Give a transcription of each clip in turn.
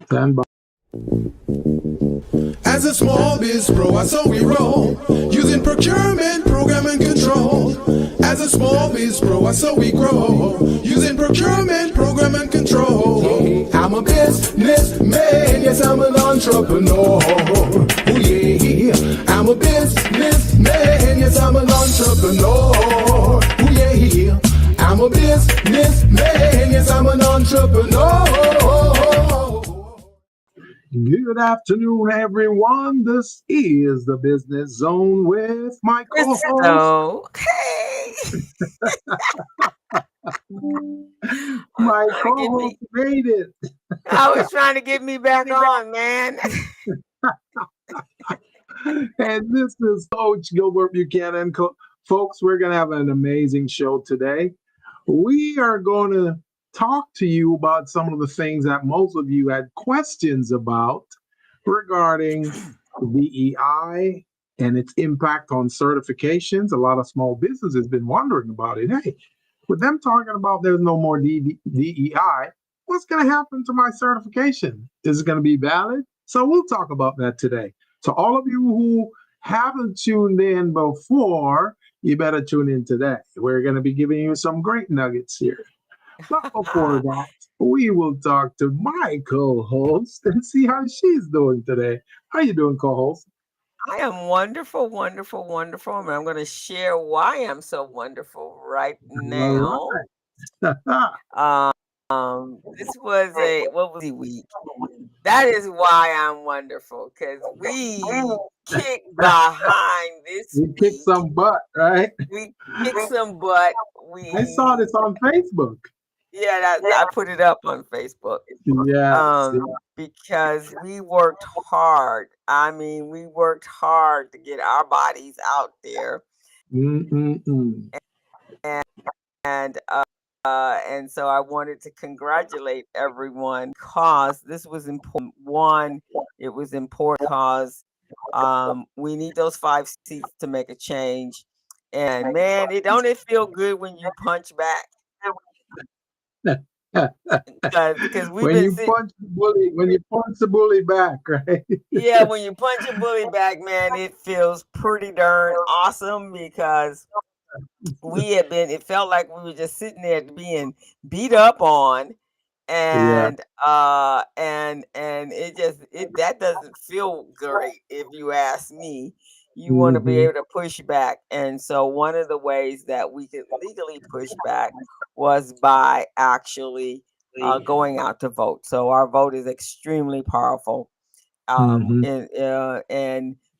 Stand by. As a small biz pro, I saw we roll, using procurement, program and control. As a small biz pro, I saw we grow, using procurement, program and control. I'm a businessman, yes, I'm an entrepreneur. Oh yeah, I'm a businessman, yes, I'm an entrepreneur. Oh yeah, I'm a businessman, yes, I'm an entrepreneur. Good afternoon, everyone. This is the Business Zone with my co-host. Okay. My co-host made it. I was trying to get me back on, man. And this is Coach Gilbert Buchanan. Folks, we're going to have an amazing show today. We are going to talk to you about some of the things that most of you had questions about regarding DEI and its impact on certifications. A lot of small businesses have been wondering about it. Hey, with them talking about there's no more DEI, what's going to happen to my certification? Is it going to be valid? So we'll talk about that today. To all of you who haven't tuned in before, you better tune in today. We're going to be giving you some great nuggets here. But before that, we will talk to my co-host and see how she's doing today. How you doing, co-host? I am wonderful, wonderful, wonderful. And I'm going to share why I'm so wonderful right now. This was what was the week? That is why I'm wonderful, because we kicked behind this We week. kicked some butt, right? We kicked some butt. I saw this on Facebook. Yeah, I put it up on Facebook. Yeah. Because we worked hard. I mean, we worked hard to get our bodies out there. And so I wanted to congratulate everyone because this was important. One, it was important because we need those 5 seats to make a change. And man, don't it feel good when you punch back? Because we've when you punch the bully back, right? Yeah, when you punch a bully back, man, it feels pretty darn awesome because it felt like we were just sitting there being beat up on, and that doesn't feel great if you ask me. You want to be able to push back. And so one of the ways that we could legally push back was by actually going out to vote. So our vote is extremely powerful. And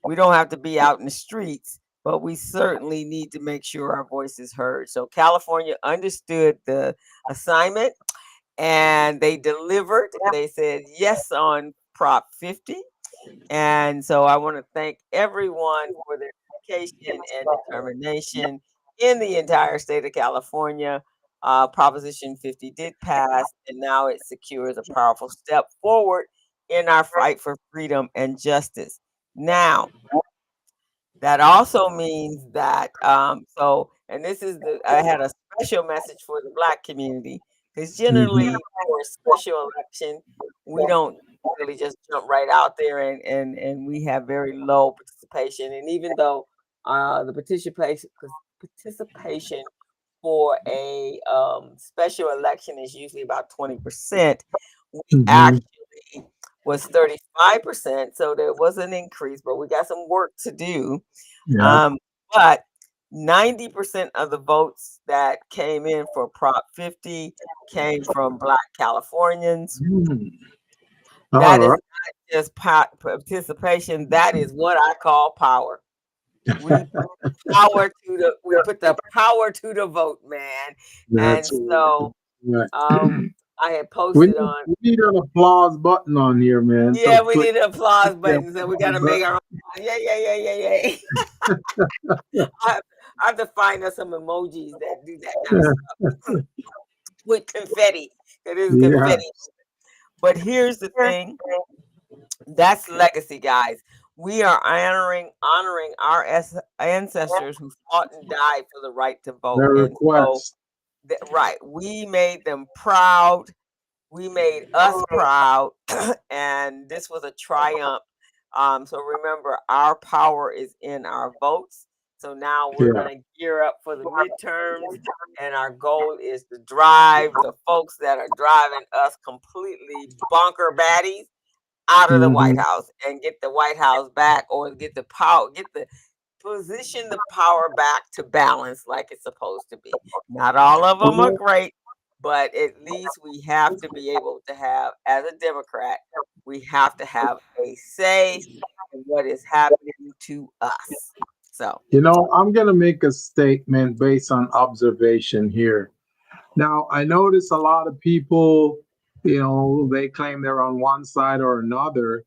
we don't have to be out in the streets, but we certainly need to make sure our voice is heard. So California understood the assignment and they delivered. They said yes on Prop 50. And so I want to thank everyone for their dedication and determination in the entire state of California. Proposition 50 did pass, and now it secures a powerful step forward in our fight for freedom and justice. Now, that also means that, and this is I had a special message for the Black community, because generally for a special election, we don't really just jump right out there and we have very low participation. And even though the participation for a special election is usually about 20%, we actually was 35%. So there was an increase, but we got some work to do. But 90% of the votes that came in for Prop 50 came from Black Californians. That is not just participation. That is what I call power. We put the power to the vote, man. That's and so I had we posted need an applause button on here, man. Yeah, we need an applause button, so we gotta make our own. Yeah. I have to find us some emojis that do that kind of stuff with confetti. It is confetti. But here's the thing. That's legacy, guys. We are honoring our ancestors who fought and died for the right to vote. Their request. Right. We made them proud. we made us proud, and this was a triumph. So remember, our power is in our votes. So now we're Yeah. going to gear up for the midterms, and our goal is to drive the folks that are driving us completely bonker baddies out of the White Mhm. House and get the White House back, or get the power, get the position the power back to balance like it's supposed to be. Not all of them are Well, great, but at least we have to be able to have, as a Democrat, we have to have a say in what is happening to us. So, I'm going to make a statement based on observation here. Now, I notice a lot of people, they claim they're on one side or another.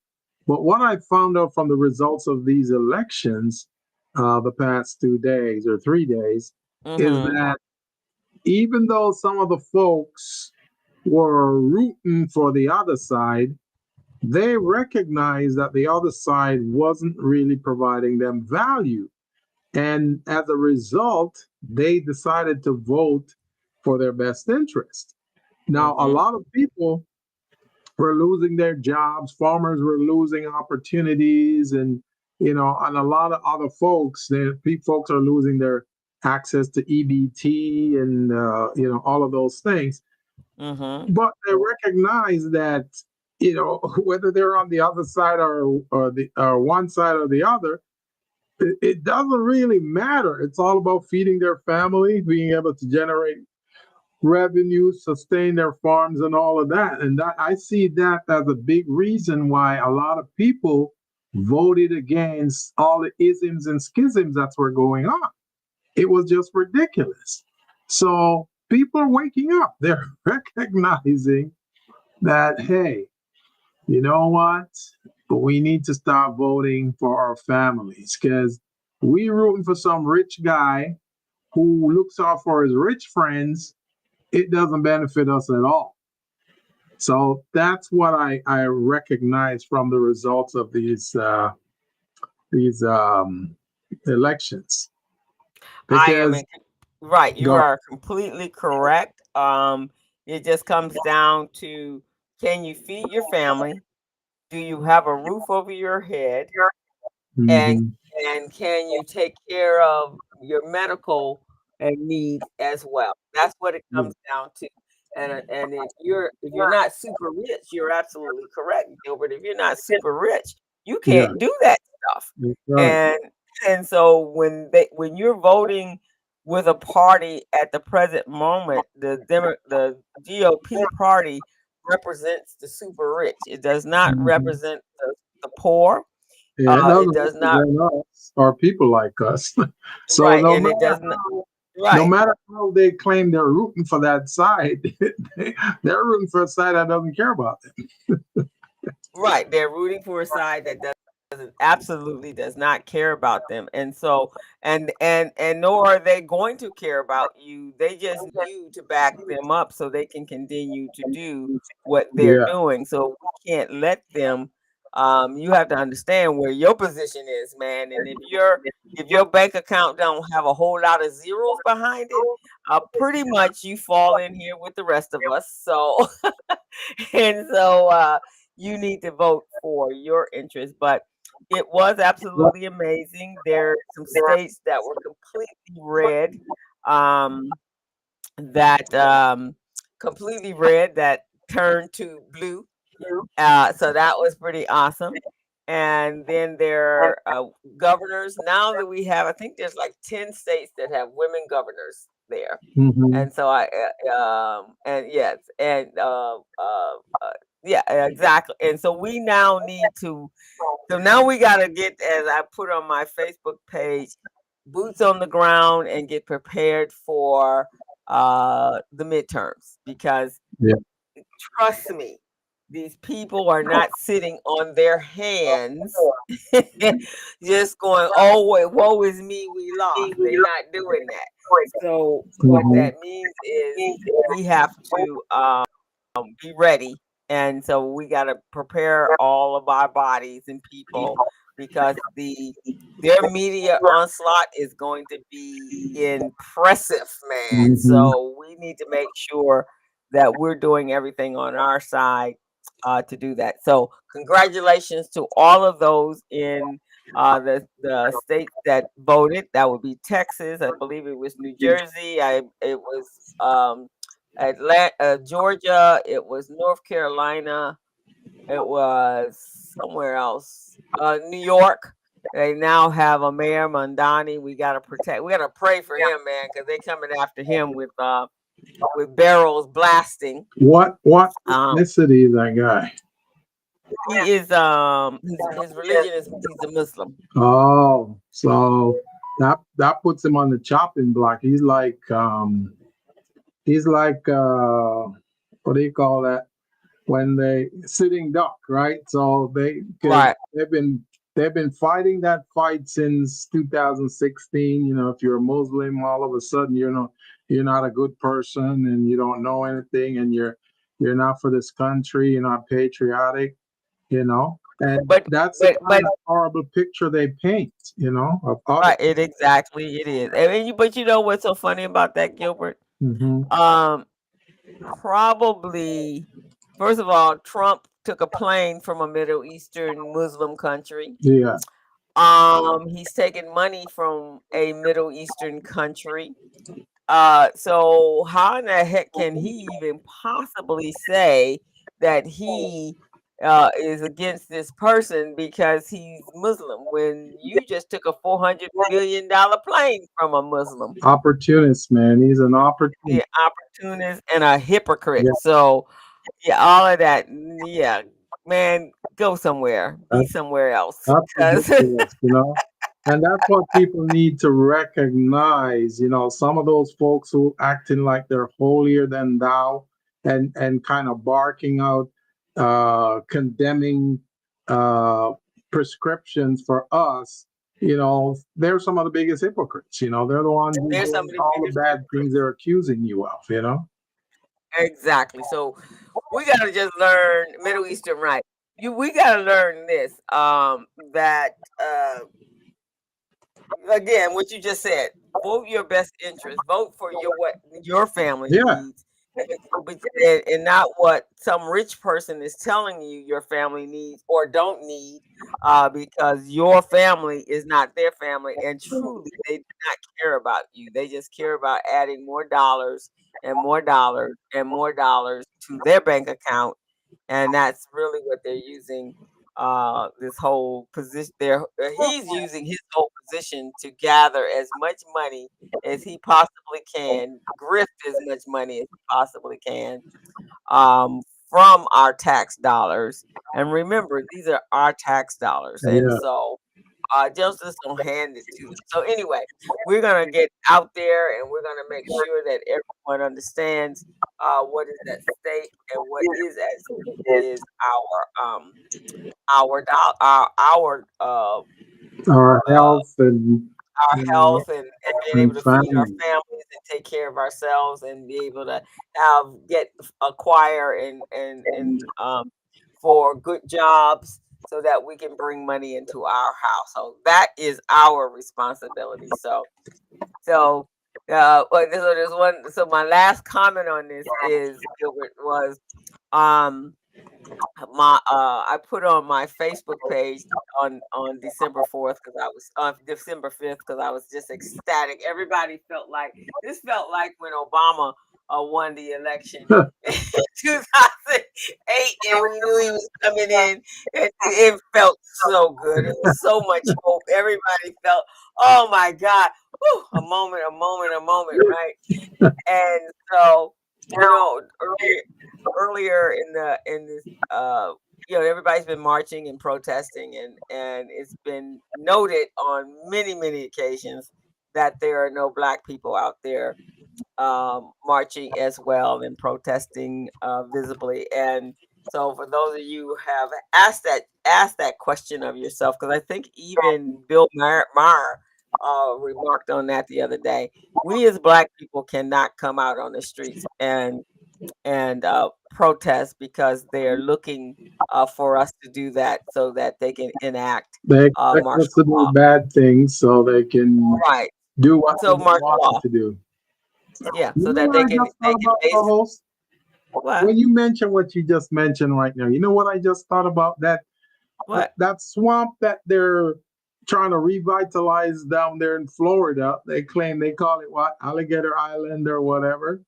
But what I found out from the results of these elections, the past 2 days or 3 days, is mm-hmm, that even though some of the folks were rooting for the other side, they recognized that the other side wasn't really providing them value. And as a result, they decided to vote for their best interest. Now, a mm-hmm, lot of people were losing their jobs, farmers were losing opportunities, and a lot of other folks, folks are losing their access to EBT and all of those things. mm-hmm, But they recognize that whether they're on the other side or one side or the other, it doesn't really matter. It's all about feeding their family, being able to generate revenue, sustain their farms, and all of that. And that, I see that as a big reason why a lot of people voted against all the isms and schisms that were going on. It was just ridiculous. So people are waking up. They're recognizing that, hey, you know what? We need to start voting for our families because we rooting for some rich guy who looks out for his rich friends. It doesn't benefit us at all. So that's what I recognize from the results of these elections. I am Because right. You go are completely correct. It just comes down to, can you feed your family? Do you have a roof over your head? And Mhm. can you take care of your medical and needs as well? That's what it Yeah, comes down to. And if you're not super rich, you're absolutely correct, Gilbert. If you're not super rich, you yeah, can't do that stuff. that's right. And so when you're voting with a party at the present moment, the GOP party represents the super rich. It does not Mhm. represent the poor. Yeah, it It doesn't does not. represent us or people like us. So Right, and it does not. no Right, matter how they claim they're rooting for that side, they're rooting for a side that doesn't care about right. They're rooting for a side that doesn't, absolutely does not care about them, and so and nor are they going to care about you. They just need you to back them up so they can continue to do what them. they're Yeah. doing. So we can't let them. You have to understand where your position is, man. And if your bank account don't have a whole lot of zeros behind it, pretty much you fall in here with the rest of us. So and so you need to vote for your interest. But it was absolutely amazing. There are some states that were completely red, um, that completely red that turned to blue. So that was pretty awesome. And then there are governors. Now that we have, I think there's like 10 states that have women governors there. Hmm. And so and yes, and yeah, exactly. And so we now need to, so now we got to get, as I put on my Facebook page, boots on the ground and get prepared for the midterms, because Yeah. trust me, these people are not sitting on their hands just going, oh, woe is me, we lost. They're not doing that. So what Hmm. that means is we have to be ready. And so we got to prepare all of our bodies and people, because their media onslaught is going to be impressive, man. Hmm. So we need to make sure that we're doing everything on our side to do that. So congratulations to all of those in the states that voted. That would be Texas. I believe it was New Jersey. It was Georgia. It was North Carolina. It was somewhere else. New York. They now have a Mayor Mondani. We gotta protect. We gotta pray for him, man, because they coming after him with barrels blasting. What Um, ethnicity is that guy? he is his religion is he's a Muslim. Oh, so that puts him on the chopping block. He's like what do you call that? When they sitting duck, right? So Right. they've been fighting that fight since 2016. You know, if you're a Muslim, all of a sudden you're not a good person and you don't know anything and you're not for this country, you're not patriotic, you know. And that's the kind of horrible picture they paint, you know, of right, it is. I mean, but you know what's so funny about that, Gilbert? Mm-hmm. Probably, first of all, Trump took a plane from a Middle Eastern Muslim country. Yeah. He's taken money from a Middle Eastern country. So how in the heck can he even possibly say that he is against this person because he's Muslim when you just took a $400 million plane from a Muslim? Opportunist, man. He's an opportunist. Yeah, opportunist and a hypocrite. Yeah. So yeah, all of that. Yeah, man, go somewhere, be somewhere else. That's ridiculous, you know. And that's what people need to recognize, you know, some of those folks who acting like they're holier than thou and kind of barking out condemning prescriptions for us, you know, they're some of the biggest hypocrites, you know, they're the ones who do all the bad things they're accusing you of, you know. Exactly. So we gotta just learn Middle Eastern right. We gotta learn this. That again, what you just said, vote your best interest, vote for your family needs, and not what some rich person is telling you your family needs or don't need, because your family is not their family, and truly they do not care about you. They just care about adding more dollars and more dollars and more dollars to their bank account, and that's really what they're using this whole position there. He's using his whole position to gather as much money as he possibly can, grift as much money as he possibly can from our tax dollars. And remember, these are our tax dollars, and so just don't hand it to them. So anyway, we're gonna get out there and we're gonna make sure that everyone understands what is at stake and what is at stake is our health and being able to feed our families and take care of ourselves and be able to acquire and for good jobs so that we can bring money into our household. That is our responsibility. So there's one. So my last comment on this is Gilbert was I put on my Facebook page on December 4th because I was on December 5th because I was just ecstatic. Everybody felt like when Obama won the election in 2008 and we knew he was coming in. It felt so good. It was so much hope. Everybody felt, oh my God, whew, a moment, right? And so, you know, earlier in this you know, everybody's been marching and protesting and it's been noted on many occasions that there are no Black people out there marching as well and protesting visibly. And so for those of you who have asked that question of yourself, because I think even Bill Maher remarked on that the other day, we as Black people cannot come out on the streets and protest because they're looking for us to do that so that they can enact martial to do bad things so they can do what they want to do. Yeah, so that they can What? When you mention what you just mentioned right now, you know what I just thought about? What? That swamp that they're trying to revitalize down there in Florida. They claim they call it what, Alligator Island or whatever.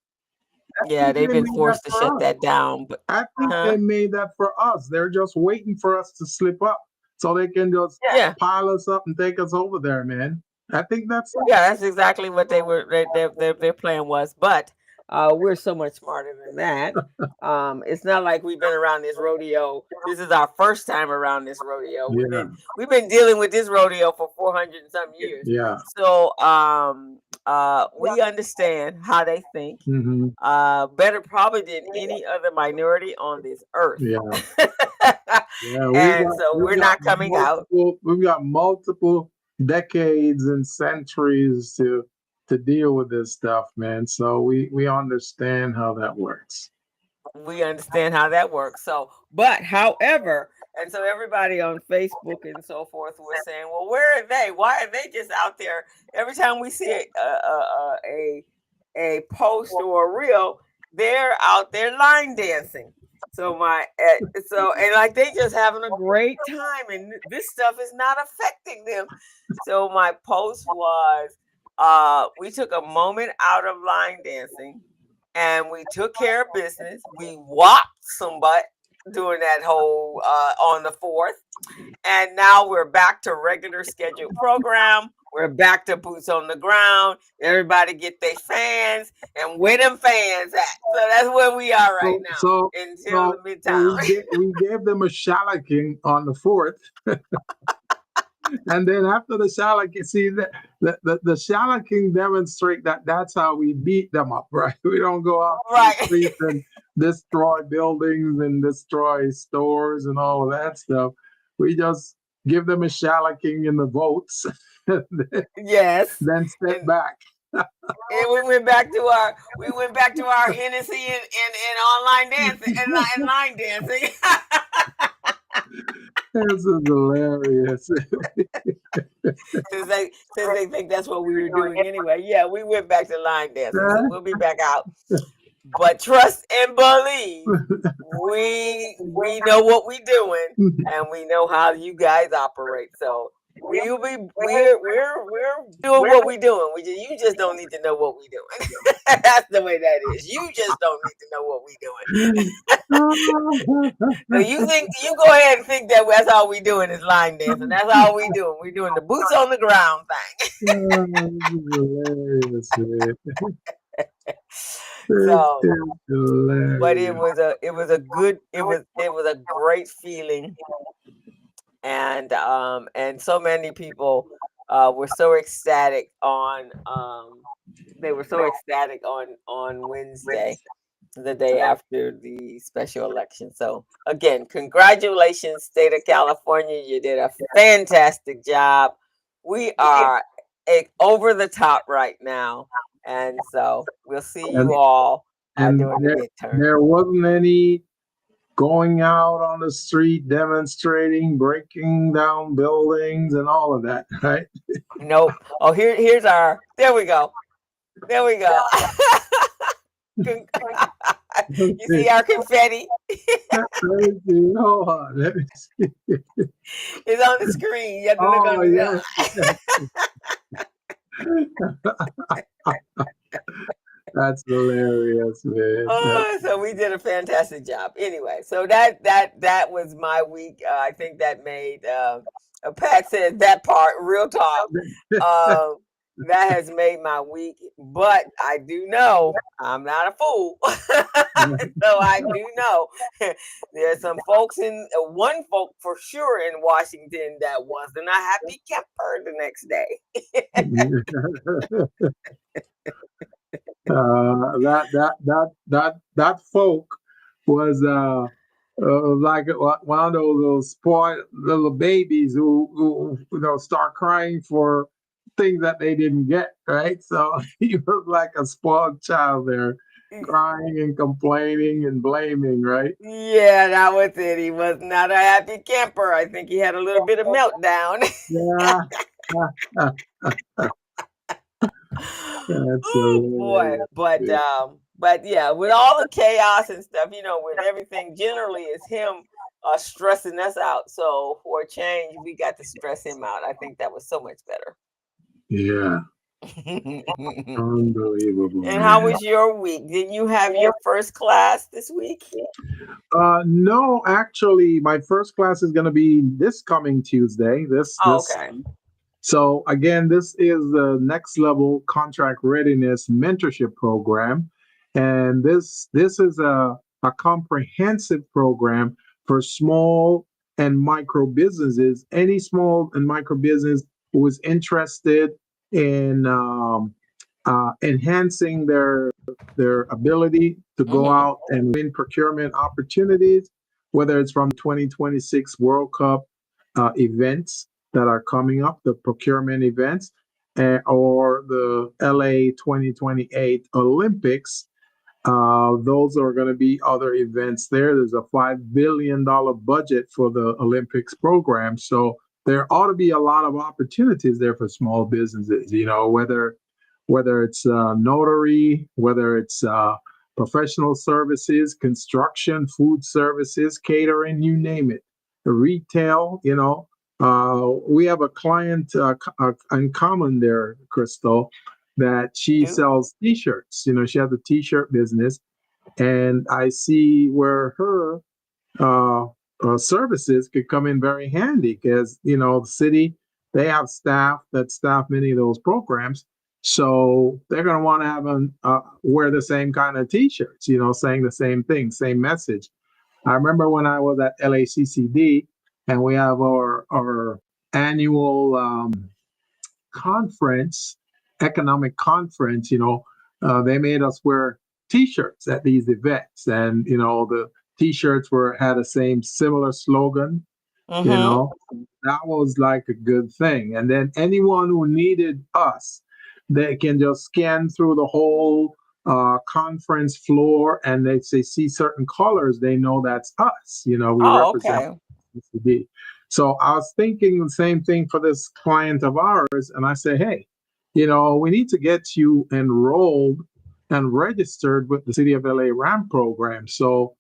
Yeah, they've They been made that forced to for shut us. that down. But I think huh? they made that for us. They're just waiting for us to slip up so they can just Yeah. pile us up and take us over there, man. I think that's Yeah, that's exactly what they were. Their plan was, but we're so much smarter than that. It's not like we've been around this rodeo. This is our first time around this rodeo. yeah, We've been dealing with this rodeo for 400 and some years. yeah. So we understand how they think Hmm. better probably than any other minority on this earth. Yeah. Yeah, And so we're not coming out. we've got multiple decades and centuries to deal with this stuff, man. So we understand how that works. We understand how that works. So, but however, and so everybody on Facebook and so forth was saying, "Well, where are they? Why are they just out there?" Every time we see a post or a reel, they're out there line dancing. So and like they just having a great time, and this stuff is not affecting them. So my post was, we took a moment out of line dancing and we took care of business. We whopped some butt during that whole on the 4th. And now we're back to regular scheduled program. We're back to boots on the ground. Everybody get their fans and where them fans at. So that's where we are right now until the midtown. We gave them a shallacking on the 4th. And then after the shallacking, see the shallacking demonstrate that's how we beat them up, right? We don't go out Right. the streets and destroy buildings and destroy stores and all of that stuff. We just give them a shallacking in the votes. Yes. Then step back. And we went back to our Hennessy and online dancing and line dancing. This is hilarious. since they think that's what we were doing anyway. Yeah, we went back to line dancing. So we'll be back out. But trust and believe, we know what we're doing and we know how you guys operate. So we're doing what we're doing. You just don't need to know what we're doing. That's the way that is. You just don't need to know what we're doing. So you go ahead and think that's all we doing is line dancing. That's all we doing. We're doing the boots on the ground thing. So, but it was a great feeling, and so many people were so ecstatic on Wednesday, the day after the special election. So again, congratulations, state of California. You did a fantastic job. We are over the top right now. And so we'll see you all during the midterm. There wasn't any going out on the street, demonstrating, breaking down buildings and all of that, right? Nope. Oh, here's our, there we go. You see our confetti? Hold on. Let me see. It's on the screen. You have to look on the That's hilarious, man. So we did a fantastic job. Anyway, so that was my week. I think that made Pat said that part real talk. That has made my week, but I do know I'm not a fool. So I do know there's some folks one folk for sure in Washington that wasn't a happy camper the next day. That folk was like one of those spoiled little babies who start crying for things that they didn't get, right? So he was like a spoiled child there, crying and complaining and blaming, right? Yeah, that was it. He was not a happy camper. I think he had a little bit of meltdown. Yeah. That's Oh boy. hilarious. But yeah, with all the chaos and stuff, with everything generally is him stressing us out. So for a change, we got to stress him out. I think that was so much better. Yeah, unbelievable, And how man. was your week? Didn't you have your first class this week? No, actually, my first class is going to be this coming Tuesday. Oh, This. okay. So again, this is the next level contract readiness mentorship program, and this is a comprehensive program for small and micro businesses. Any small and micro business who is interested in enhancing their ability to go Mm-hmm. out and win procurement opportunities, whether it's from 2026 World Cup events that are coming up, the procurement events, or the LA 2028 Olympics. Those are going to be other events there. There's a $5 billion budget for the Olympics program. So there ought to be a lot of opportunities there for small businesses, whether it's notary, whether it's professional services, construction, food services, catering, you name it, retail, we have a client in common there, Crystal, that You she do? sells T-shirts. She has a T-shirt business, and I see where her uh, services could come in very handy because the city, they have staff that staff many of those programs, so they're going to want to have them wear the same kind of T-shirts, saying the same thing, same message. I remember when I was at LACCD, and we have our annual conference, economic conference. They made us wear T-shirts at these events, and the T-shirts had the same similar slogan. You Mm-hmm. know, that was like a good thing. And then anyone who needed us, they can just scan through the whole conference floor, and they see certain colors, they know that's us. We Oh, represent okay. CCD. So I was thinking the same thing for this client of ours, and I said, hey, we need to get you enrolled and registered with the City of LA RAM program. So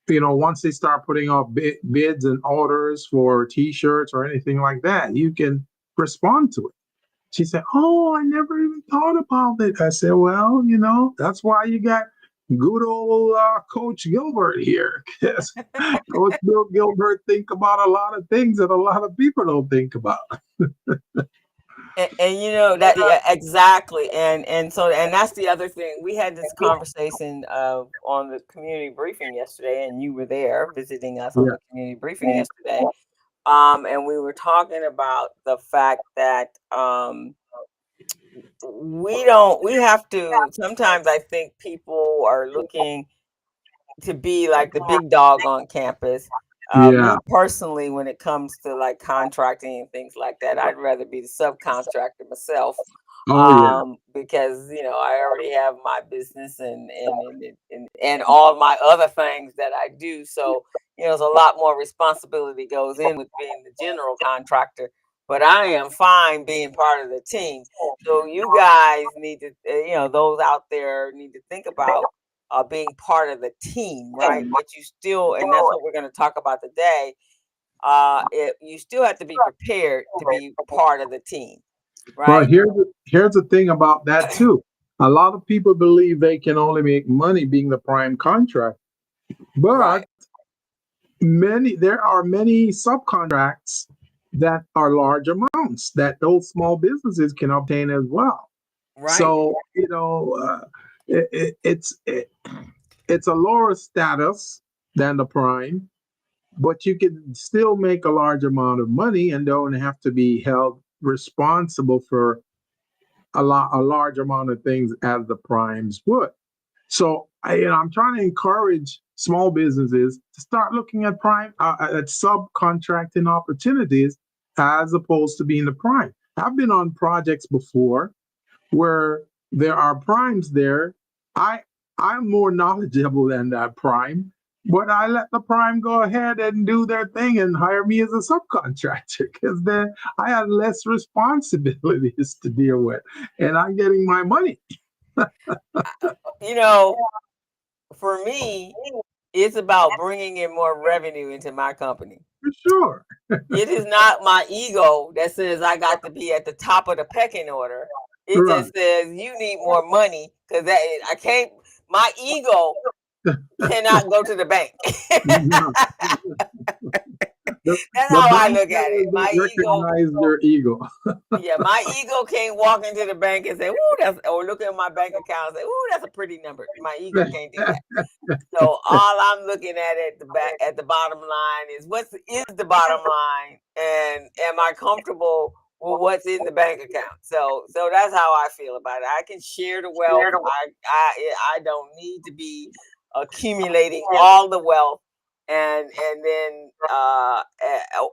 once they start putting out bids and orders for T-shirts or anything like that, you can respond to it. She said, "Oh, I never even thought about it." I said, "Well, that's why you got good old Coach Gilbert here, because Coach Bill Gilbert think about a lot of things that a lot of people don't think about." And that, yeah, exactly. And that's the other thing. We had this conversation on the community briefing yesterday, and you were there visiting us on Yeah, the community briefing yesterday. And we were talking about the fact that we have to, sometimes I think people are looking to be like the big dog on campus. yeah. Me personally, when it comes to like contracting and things like that, I'd rather be the subcontractor myself, Oh, yeah. because I already have my business and all my other things that I do. So there's a lot more responsibility goes in with being the general contractor. But I am fine being part of the team. So you guys need to, those out there need to think about being part of the team, right? But you still, and that's what we're going to talk about today. You still have to be prepared to be part of the team, Well, right? here's the thing about that too. A lot of people believe they can only make money being the prime contract, but Right, there are many subcontracts that are large amounts that those small businesses can obtain as well. right, So it's a lower status than the prime, but you can still make a large amount of money and don't have to be held responsible for a large amount of things as the primes would. So I'm trying to encourage small businesses to start looking at at subcontracting opportunities as opposed to being the prime. I've been on projects before where there are primes there. I I'm more knowledgeable than that prime, but I let the prime go ahead and do their thing and hire me as a subcontractor because then I had less responsibilities to deal with, and I'm getting my money. You know, for me, it's about bringing in more revenue into my company. For sure. It is not my ego that says I got to be at the top of the pecking order. It Right. just says you need more money because I can't. My ego cannot go to the bank. No. The, That's the how I bank look at it. tellers My don't ego, recognize their ego. yeah, my ego can't walk into the bank and say, "Ooh, that's," or look at my bank account and say, "Ooh, that's a pretty number." My ego can't do that. So all I'm looking at the back at the bottom line is what is the bottom line, and am I comfortable with what's in the bank account? So that's how I feel about it. I can share the wealth. I don't need to be accumulating all the wealth and then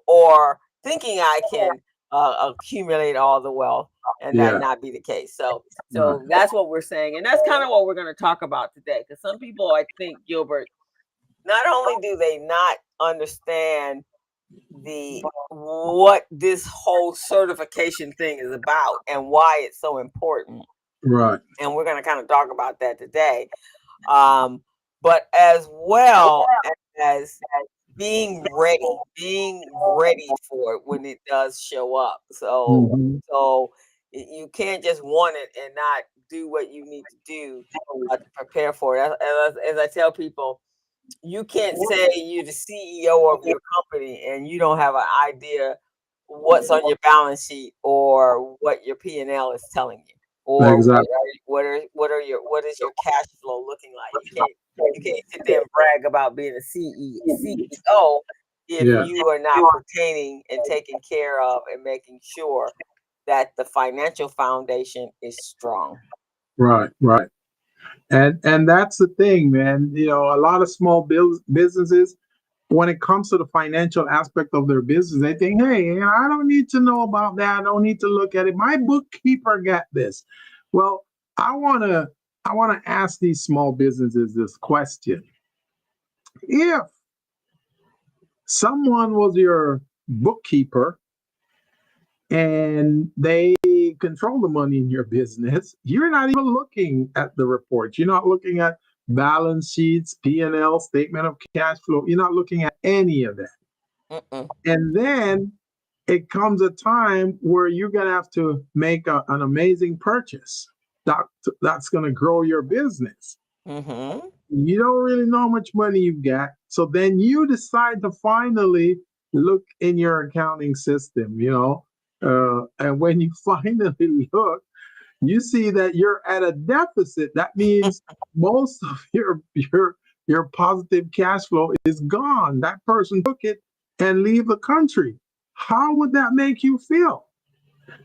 or thinking I can accumulate all the wealth and that Yeah. not be the case. So Right. that's what we're saying, and that's kind of what we're going to talk about today. Because some people, I think, Gilbert, not only do they not understand the what this whole certification thing is about and why it's so important, Right. and we're going to kind of talk about that today. But as well as being ready for it when it does show up. Mhm. So you can't just want it and not do what you need to do to prepare for it. As I tell people, you can't say you're the CEO of your company and you don't have an idea what's on your balance sheet or what your P&L is telling you, or Exactly. what is your cash flow looking like. You can't sit there and brag about being a CEO if Yeah. you are not pertaining and taking care of and making sure that the financial foundation is strong. Right. Right. And that's the thing, man. You know, a lot of small businesses, when it comes to the financial aspect of their business, they think, hey, you know, I don't need to know about that. I don't need to look at it. My bookkeeper got this. Well, I wanna I wanna ask these small businesses this question. If someone was your bookkeeper and they control the money in your business, you're not even looking at the reports. You're not looking at balance sheets, P&L, statement of cash flow. You're not looking at any of that. Mm-mm. And then it comes a time where you're going to have to make an amazing purchase that, that's going to grow your business. Mm-hmm. You don't really know how much money you've got. So then you decide to finally look in your accounting system, you know. And when you finally look, you see that you're at a deficit. That means most of your positive cash flow is gone. That person took it and leave the country. How would that make you feel?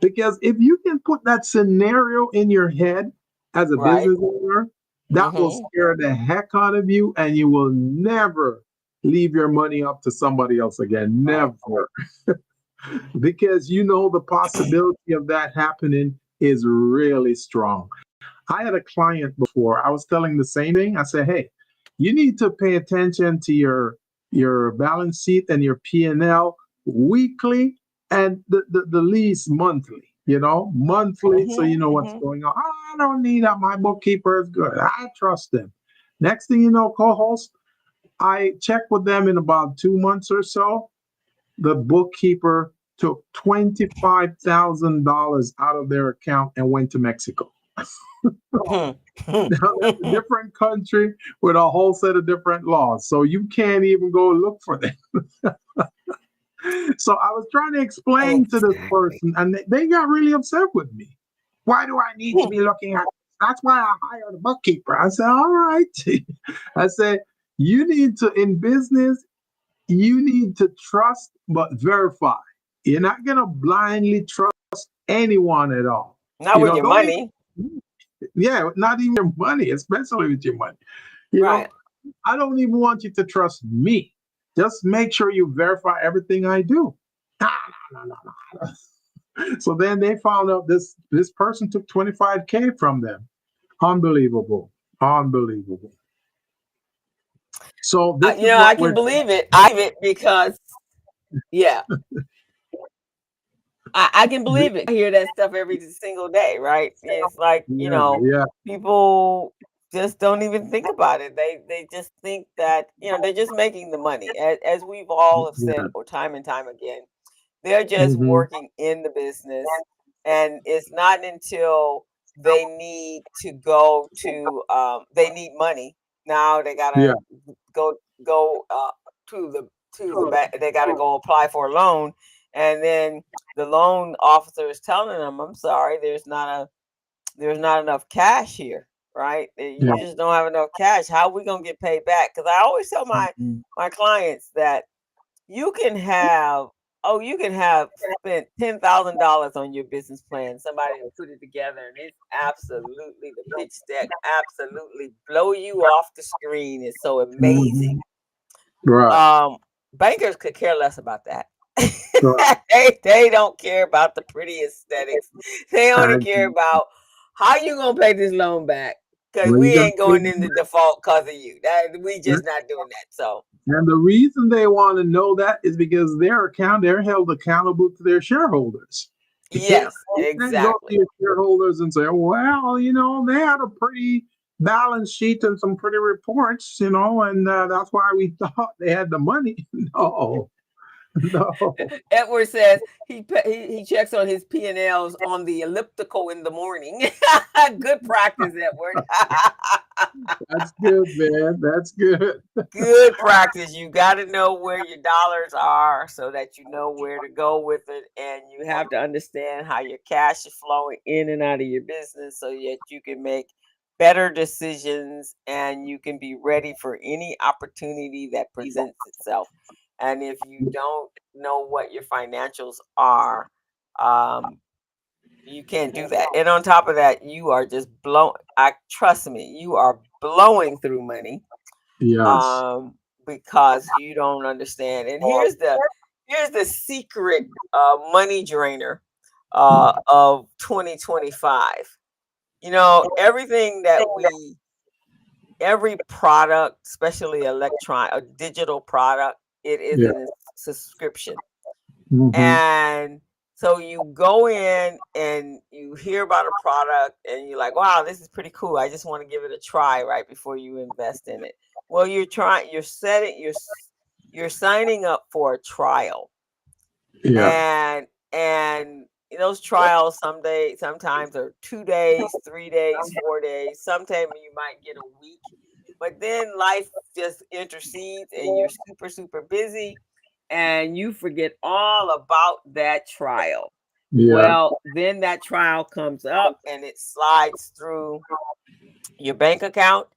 Because if you can put that scenario in your head as a Right. business owner, that will Mm-hmm. scare the heck out of you, and you will never leave your money up to somebody else again. Right. Never. Because you know the possibility of that happening is really strong. I had a client before. I was telling the same thing. I said, "Hey, you need to pay attention to your balance sheet and your P&L weekly and the least monthly. You know, monthly, so you know what's Mm-hmm. going on. Oh, I don't need that. My bookkeeper is good. I trust them." Next thing you know, co-host, I checked with them in about 2 months or so. The bookkeeper took $25,000 out of their account and went to Mexico. Mm-hmm. Now that's a different country with a whole set of different laws. So you can't even go look for them. So I was trying to explain to this Exactly. person, and they got really upset with me. Why do I need to be looking at this? That's why I hired a bookkeeper. I said, all right. I said, you need to, in business, you need to trust but verify. You're not going to blindly trust anyone at all. Not You with know, your don't money. even, yeah, not even your money, especially with your money. You know, Right. I don't even want you to trust me. Just make sure you verify everything I do. No, no, no, no, no. So then they found out this person took 25K from them. Unbelievable. Unbelievable. So this is I what can we're believe it. I believe it because, yeah, I can believe it. I hear that stuff every single day, right? It's like, Yeah, yeah, people just don't even think about it. They just think that, they're just making the money. As we've all have said yeah. or time and time again, they're just Hmm. working in the business, and it's not until they need to go to they need money. Now they Yeah, gotta go to the bank. They gotta go apply for a loan, and then the loan officer is telling them, "I'm sorry, there's not enough cash here, right? yeah. You just don't have enough cash. How are we gonna get paid back?" Because I always tell Mhm. my clients that you can have you can have spent $10,000 on your business plan. Somebody to put it together, and it's absolutely the pitch deck, absolutely blow you off the screen. It's so amazing. Mhm. Right, Um, Bankers could care less about that. right. They don't care about the pretty aesthetics. They only care And about how you gonna pay this loan back. Cause when you we got ain't going into default cause of you. That we just not doing that. So and the reason they want to know that is because they're held accountable to their shareholders. yes, You can't go to exactly. your shareholders and say, well, they had a pretty balance sheet and some pretty reports, and that's why we thought they had the money. No, no. Edward says he checks on his P&Ls on the elliptical in the morning. Good practice, Edward. That's good, man. That's good. Good practice. You got to know where your dollars are so that you know where to go with it. And you have to understand how your cash is flowing in and out of your business so that you can make better decisions and you can be ready for any opportunity that presents itself. And if you don't know what your financials are, um, you can't do that. And on top of that, you are just blowing. I trust me, you are blowing through money Yes. um, because you don't understand. And here's the secret money drainer of 2025. Everything that every product, especially electron or digital product, it is Yeah. in a subscription. Hmm. And so you go in and you hear about a product and you're like, wow, this is pretty cool. I just want to give it a try right before you invest in it. Well, you're signing up for a trial. Yeah. And those trials sometimes are 2 days, 3 days, 4 days. Sometimes you might get a week, but then life just intercedes and you're super, super busy and you forget all about that trial. Yeah. Well, then that trial comes up and it slides through your bank account.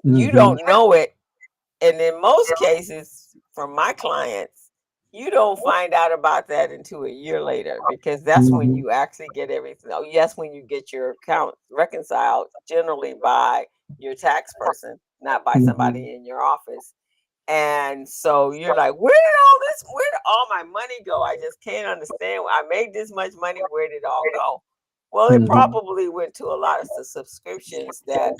You Hmm. don't know it. And in most cases, from my clients, you don't find out about that until a year later because that's when Hmm. you actually get everything. Oh, yes, when you get your account reconciled, generally by your tax person, not by Hmm. somebody in your office. And so you're like, where did all my money go? I just can't understand. I made this much money. Where did it all go? Well, it Hmm. probably went to a lot of the subscriptions that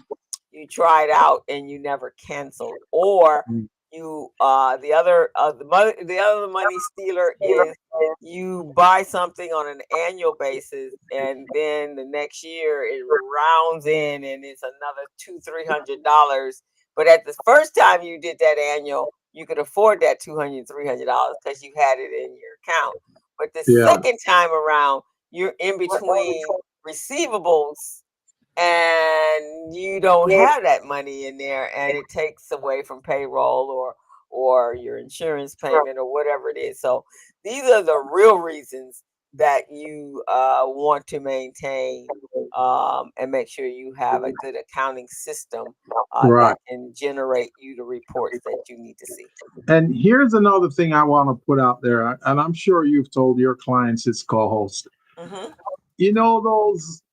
you tried out and you never canceled, or you the other money stealer is you buy something on an annual basis and then the next year it rounds in and it's another $200-300, but at the first time you did that annual you could afford that $200-300 because you had it in your account, but the Yeah. second time around you're in between receivables and you don't have that money in there and it takes away from payroll or your insurance payment or whatever it is. So these are the real reasons that you want to maintain and make sure you have a good accounting system Right. that can generate you the reports that you need to see. And here's another thing I want to put out there, and I'm sure you've told your clients, its co-host. Hmm.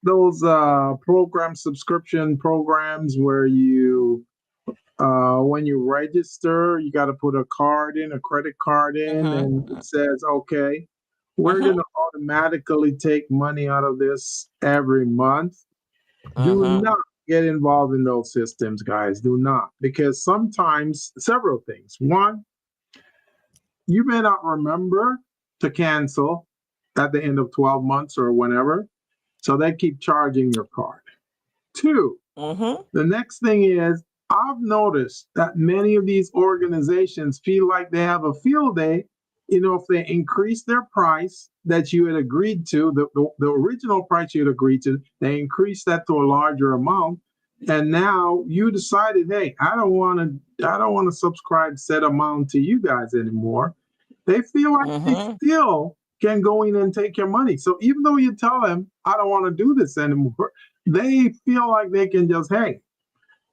Those program subscription programs where you when you register, you got to put a card in, a credit card in, Hmm. and it says, okay, we're Hmm. going to automatically take money out of this every month. Do Hmm. not get involved in those systems, guys. Do not, because sometimes several things. One, you may not remember to cancel, at the end of 12 months or whenever. So they keep charging your card. Two, the next thing is I've noticed that many of these organizations feel like they have a field day. If they increase their price that you had agreed to, the original price you had agreed to, they increase that to a larger amount. And now you decided, hey, I don't want to subscribe set amount to you guys anymore. They feel like they still can go in and take your money. So even though you tell them, I don't want to do this anymore, they feel like they can just, hey,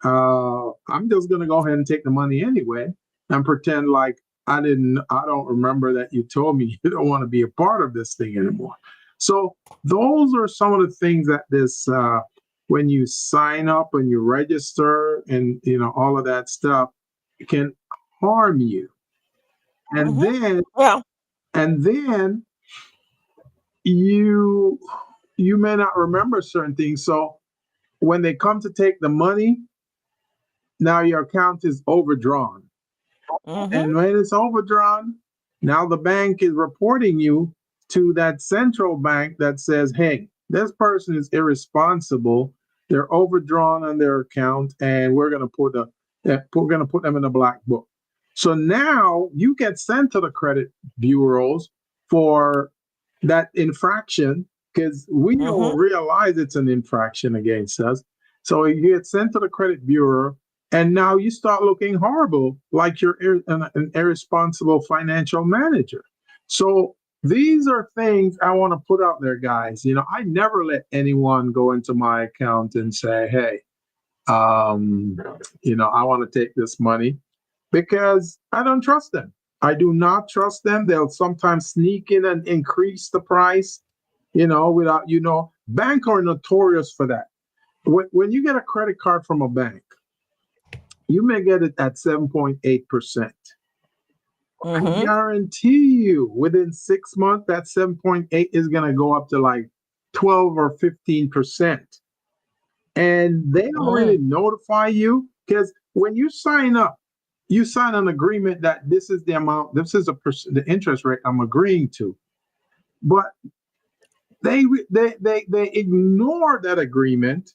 I'm just going to go ahead and take the money anyway and pretend like I don't remember that you told me you don't want to be a part of this thing anymore. So those are some of the things that when you sign up and you register and, all of that stuff can harm you. And then you may not remember certain things. So when they come to take the money, now your account is overdrawn. And when it's overdrawn, now the bank is reporting you to that central bank that says, hey, this person is irresponsible. They're overdrawn on their account, and we're going to put them in the black book. So now you get sent to the credit bureaus for that infraction because we don't realize it's an infraction against us. So you get sent to the credit bureau, and now you start looking horrible, like you're an irresponsible financial manager. So these are things I want to put out there, guys. I never let anyone go into my account and say, hey, I want to take this money, because I don't trust them. I do not trust them. They'll sometimes sneak in and increase the price, without, banks are notorious for that. When you get a credit card from a bank, you may get it at 7.8%. I guarantee you within 6 months, that 7.8 is going to go up to like 12 or 15%. And they don't really notify you, because when you sign up, you sign an agreement that this is the amount, this is the interest rate I'm agreeing to. But they ignore that agreement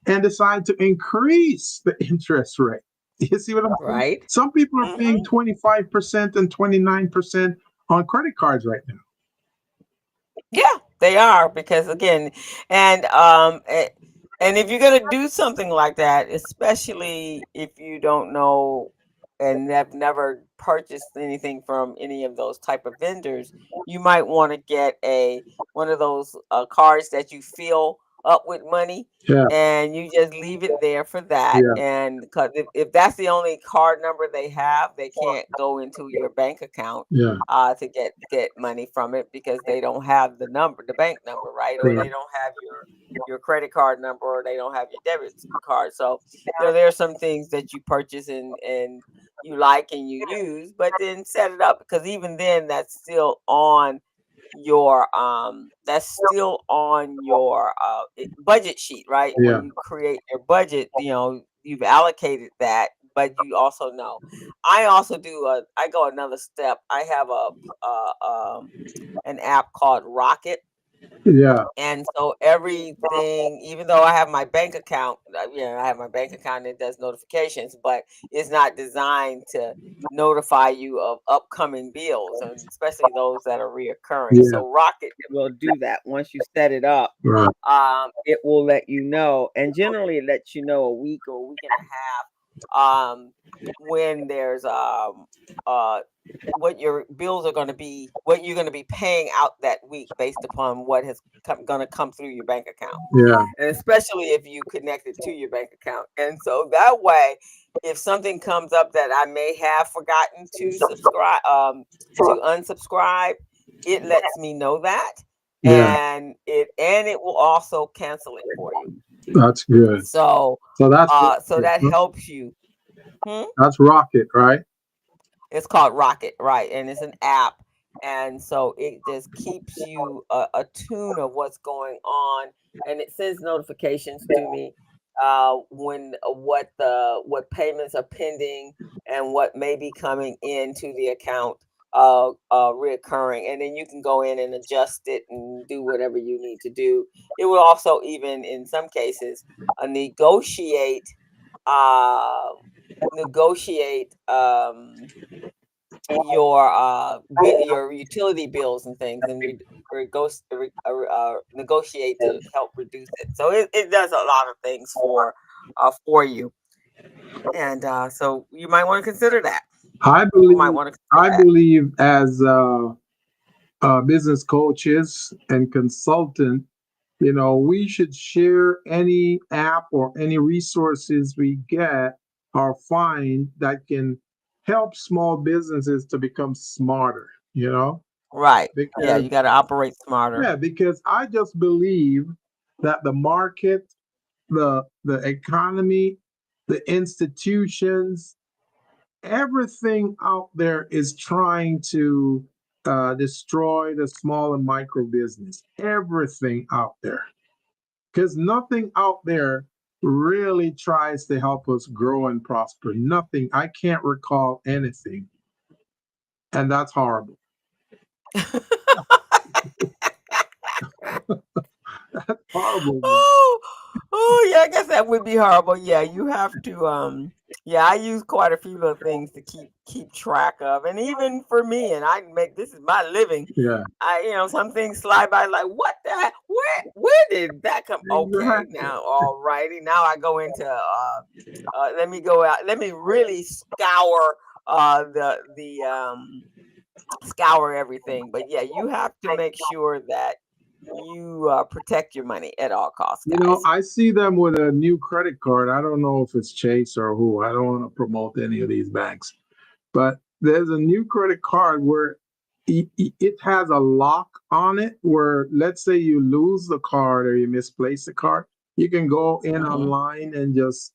and decide to increase the interest rate. You see what I'm saying? Right. Some people are paying 25% and 29% on credit cards right now. Yeah, they are, because again, and if you're gonna do something like that, especially if you don't know and have never purchased anything from any of those type of vendors, you might want to get one of those cards that you fill up with money, and you just leave it there for that. And because if that's the only card number they have, they can't go into your bank account to get money from it, because they don't have the bank number, right? Or they don't have your credit card number, or they don't have your debit card. So there are some things that you purchase and you like and you use, but then set it up, because even then that's still on your budget sheet, right? When you create your budget, you've allocated that, but you also know. I also I go another step. I have an app called Rocket. And so everything, even though I have my bank account, I have my bank account that does notifications, but it's not designed to notify you of upcoming bills, and especially those that are reoccurring. So Rocket will do that once you set it up. It will let you know, and generally it lets you know a week or a week and a half when there's what your bills are going to be, what you're going to be paying out that week based upon what is going to come through your bank account. And especially if you connect it to your bank account. And so that way, if something comes up that I may have forgotten to subscribe, to unsubscribe, it lets me know that. And it will also cancel it for you. That's good. So that helps you. That's Rocket, right? It's called Rocket, right? And it's an app, and so it just keeps you attuned of what's going on, and it sends notifications to me when what payments are pending and what may be coming into the account reoccurring, and then you can go in and adjust it and do whatever you need to do. It will also even in some cases negotiate uh, negotiate your utility bills and things, and negotiate to help reduce it. So it does a lot of things for you, and so you might want to consider that. I People might believe want to I consider that. believe as business coaches and consultant, we should share any app or any resources we get or find that can help small businesses to become smarter, Right. Yeah, because you got to operate smarter. yeah, because I just believe that the market, the economy, the institutions, everything out there is trying to destroy the small and micro business. Everything out there, because nothing out there really tries to help us grow and prosper. Nothing. I can't recall anything, and that's horrible. That's horrible. Oh, oh yeah, I guess that would be horrible. Yeah, you have to yeah, I use quite a few little things to keep track of. And even for me, and I make this is my living. Yeah, Some things slide by like what the heck? Where did that come? Okay, exactly. now all righty. Now I go into let me go out, let me really scour the scour everything. But yeah, you have to make sure that you protect your money at all costs, guys. I see them with a new credit card. I don't know if it's Chase or who. I don't want to promote any of these banks, but there's a new credit card where it has a lock on it where, let's say you lose the card or you misplace the card, you can go in Hmm. online and just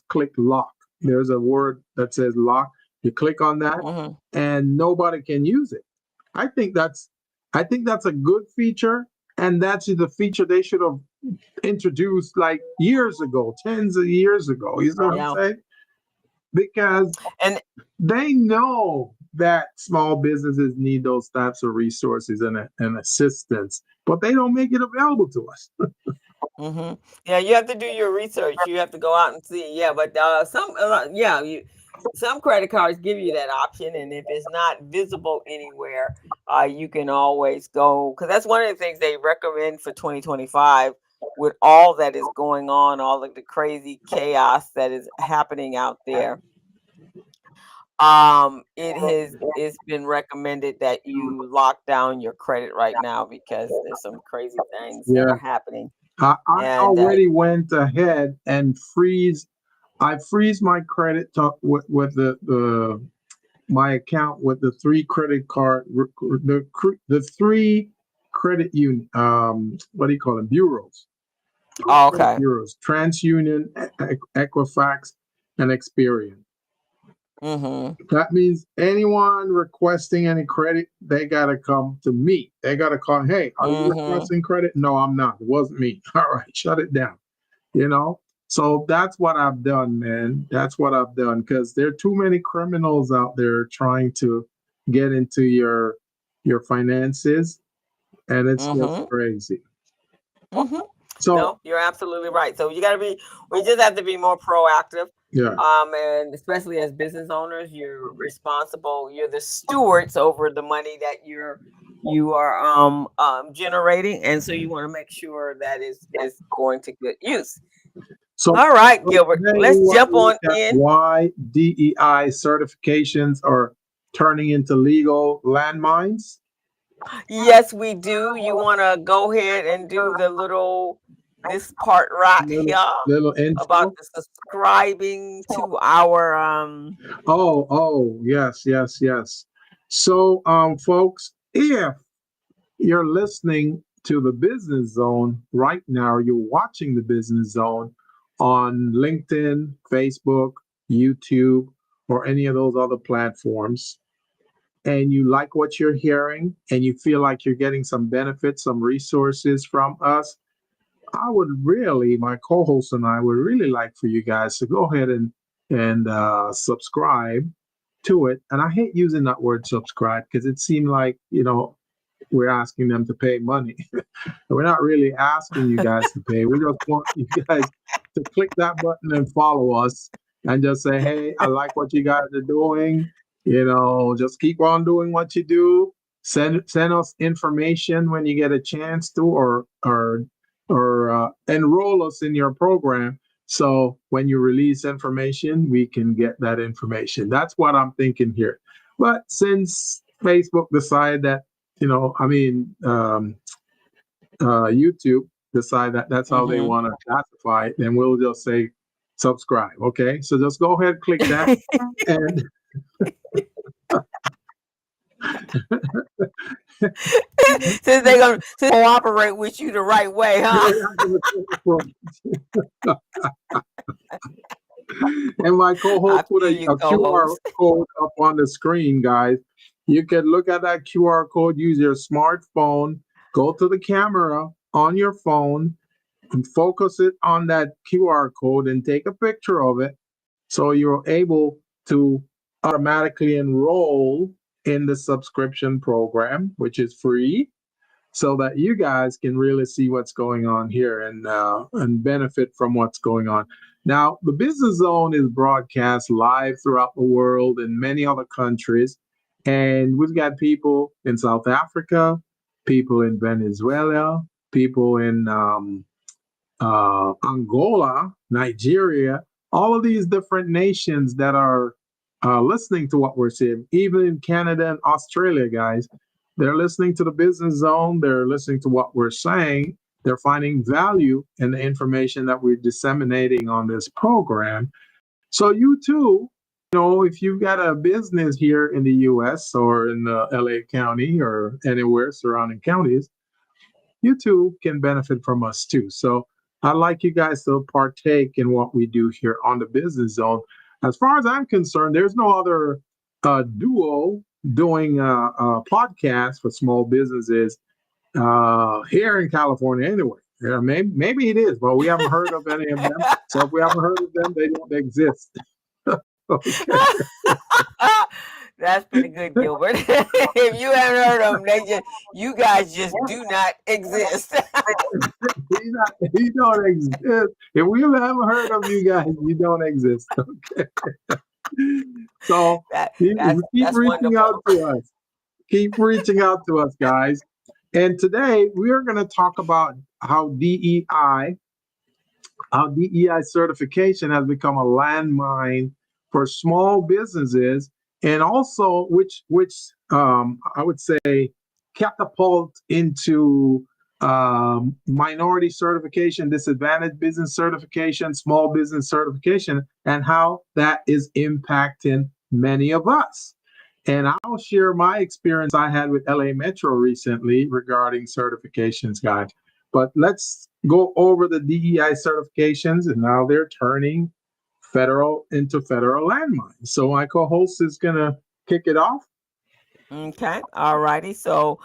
click lock. There's a word that says lock. You click on that Hmm. and nobody can use it. I think that's I think that's a good feature, and that's the feature they should have introduced like years ago, tens of years ago. You know what I'm Yeah, saying? Because and they know that small businesses need those types of resources and assistance, but they don't make it available to us. hmm yeah, you have to do your research. You have to go out and see. Yeah, but some credit cards give you that option, and if it's not visible anywhere, you can always go because that's one of the things they recommend for 2025 with all that is going on, all of the crazy chaos that is happening out there. It's been recommended that you lock down your credit right now because there's some crazy things that Yeah, are happening. I And already went ahead and I freeze my credit with the my account with the three credit card the three credit union what do you call them, bureaus, oh, credit okay. bureaus: TransUnion, Equifax, and Experian. Mhm. That means anyone requesting any credit, they gotta come to me. They gotta call, hey, are you Mhm. requesting credit? No, I'm not. It wasn't me. All right, shut it down. you know so that's what I've done, man. That's what I've done, because there are too many criminals out there trying to get into your finances, and it's just Mhm. crazy. Mhm. So No, you're absolutely right. So we just have to be more proactive. yeah. And especially as business owners, you're responsible. You're the stewards over the money that you are generating, and so you want to make sure that is going to good use. So All right, Gilbert, today we let's want jump to look on at in. why DEI certifications are turning into legal landmines. Yes, we do. You want to go ahead and do this part right Little here little about intro. the subscribing to our Oh, yes, yes, yes. So, folks, if you're listening to the Business Zone right now, you're watching the Business Zone on LinkedIn, Facebook, YouTube, or any of those other platforms, and you like what you're hearing and you feel like you're getting some benefits, some resources from us, my co-host and I would really like for you guys to go ahead and subscribe to it. And I hate using that word subscribe because it seemed like, we're asking them to pay money. We're not really asking you guys to pay. We just want you guys to click that button and follow us and just say, hey, I like what you guys are doing. Just keep on doing what you do. Send us information when you get a chance to, or enroll us in your program. So when you release information, we can get that information. That's what I'm thinking here. But since Facebook decided that, YouTube decide that that's how they want to classify it, then we'll just say subscribe. Okay, so just go ahead, click that, and since they're gonna cooperate with you the right way, huh? And my co-host put a QR code up on the screen, guys. You can look at that QR code, use your smartphone, go to the camera on your phone, and focus it on that QR code and take a picture of it. So you're able to automatically enroll in the subscription program, which is free, so that you guys can really see what's going on here and benefit from what's going on. Now, the Business Zone is broadcast live throughout the world in many other countries. And we've got people in South Africa, people in Venezuela, people in Angola, Nigeria, all of these different nations that are listening to what we're saying, even in Canada and Australia, guys. They're listening to the Business Zone. They're listening to what we're saying. They're finding value in the information that we're disseminating on this program. So you too, if you've got a business here in the U.S. or in the LA County or anywhere surrounding counties, you too can benefit from us too. So I'd like you guys to partake in what we do here on the Business Zone. As far as I'm concerned, there's no other duo doing a podcast for small businesses here in California anyway. Yeah, maybe it is, but we haven't heard of any of them. So if we haven't heard of them, they don't exist. Okay. That's pretty good, Gilbert. If you haven't heard of them, you guys just do not exist. You don't exist. If we haven't heard of you guys, you don't exist. Okay. So keep reaching out to us. Keep reaching out to us, guys. And today we are going to talk about how DEI certification has become a landmine for small businesses, and also which I would say catapult into minority certification, disadvantaged business certification, small business certification, and how that is impacting many of us. And I'll share my experience I had with LA Metro recently regarding certifications, guys. But let's go over the DEI certifications, and now they're turning federal into federal landmines. So my co-host is going to kick it off. Okay. All righty. So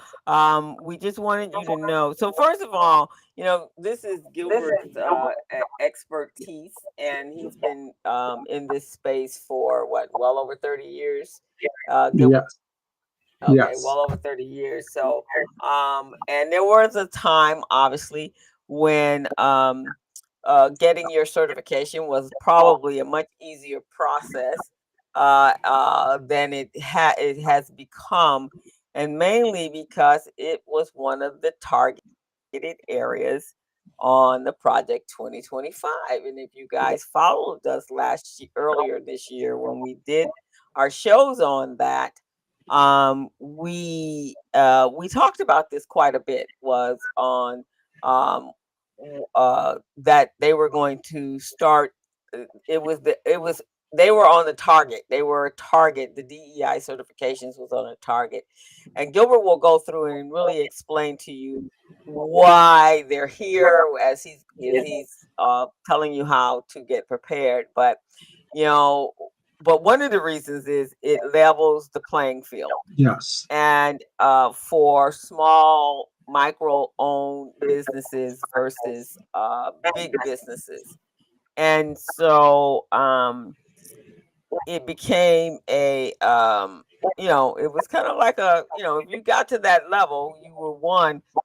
we just wanted you to know. So first of all, this is Gilbert's expertise, and he's been in this space for well over 30 years. Gilbert? Yes. Okay, yes. Well over 30 years. So and there was a time, obviously, when getting your certification was probably a much easier process than it has become, and mainly because it was one of the targeted areas on the Project 2025. And if you guys followed us earlier this year when we did our shows on that, we talked about this quite a bit. Was on that they were going to start. They were on the target. They were a target. The DEI certifications was on a target. And Gilbert will go through and really explain to you why they're here as he's telling you how to get prepared. But, but one of the reasons is it levels the playing field. Yes. And for small micro-owned businesses versus big businesses. And so it became a it was kind of like a, if you got to that level, you were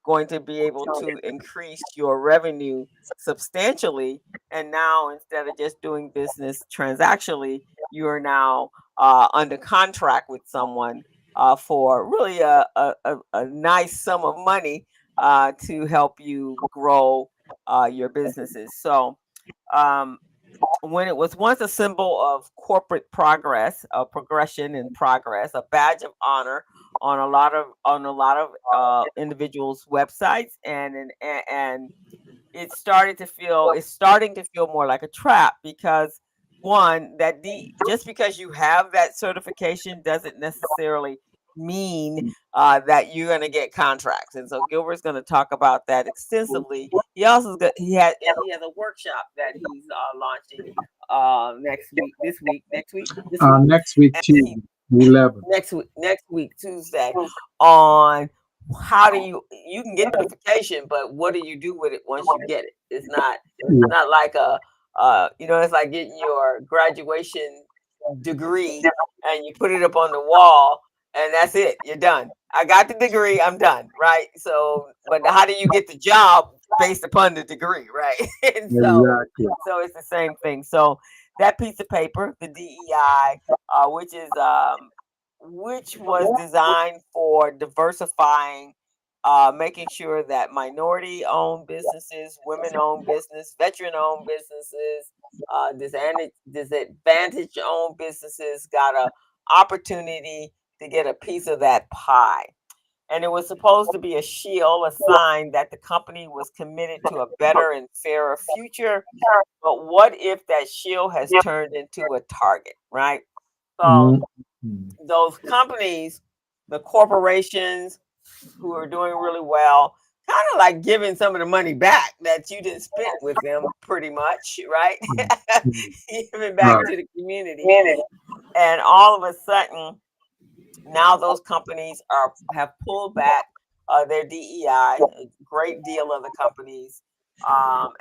going to be able to increase your revenue substantially. And now, instead of just doing business transactionally, you are now under contract with someone for really a nice sum of money to help you grow your businesses. So when it was once a symbol of corporate progress, progression and progress, a badge of honor on a lot of individuals' websites, and it's starting to feel more like a trap, because one, just because you have that certification doesn't necessarily mean that you're going to get contracts. And so Gilbert's going to talk about that extensively. He has a workshop that he's launching Next week, 19th, Tuesday, 11. next week Tuesday, on how do you can get certification, but what do you do with it once you get it? It's not like it's like getting your graduation degree and you put it up on the wall and that's it, you're done. I got the degree, I'm done, right? So, but how do you get the job based upon the degree, right? And Exactly. so it's the same thing. So that piece of paper, the DEI, which was designed for diversifying, making sure that minority-owned businesses, women-owned business, veteran-owned businesses, disadvantage-owned businesses got an opportunity to get a piece of that pie. And it was supposed to be a shield, a sign that the company was committed to a better and fairer future. But what if that shield has turned into a target, right? So those companies, the corporations who are doing really well, kind of like giving some of the money back that you didn't spend with them, pretty much, right? Giving back to the community. And all of a sudden, now those companies have pulled back their DEI. A great deal of the companies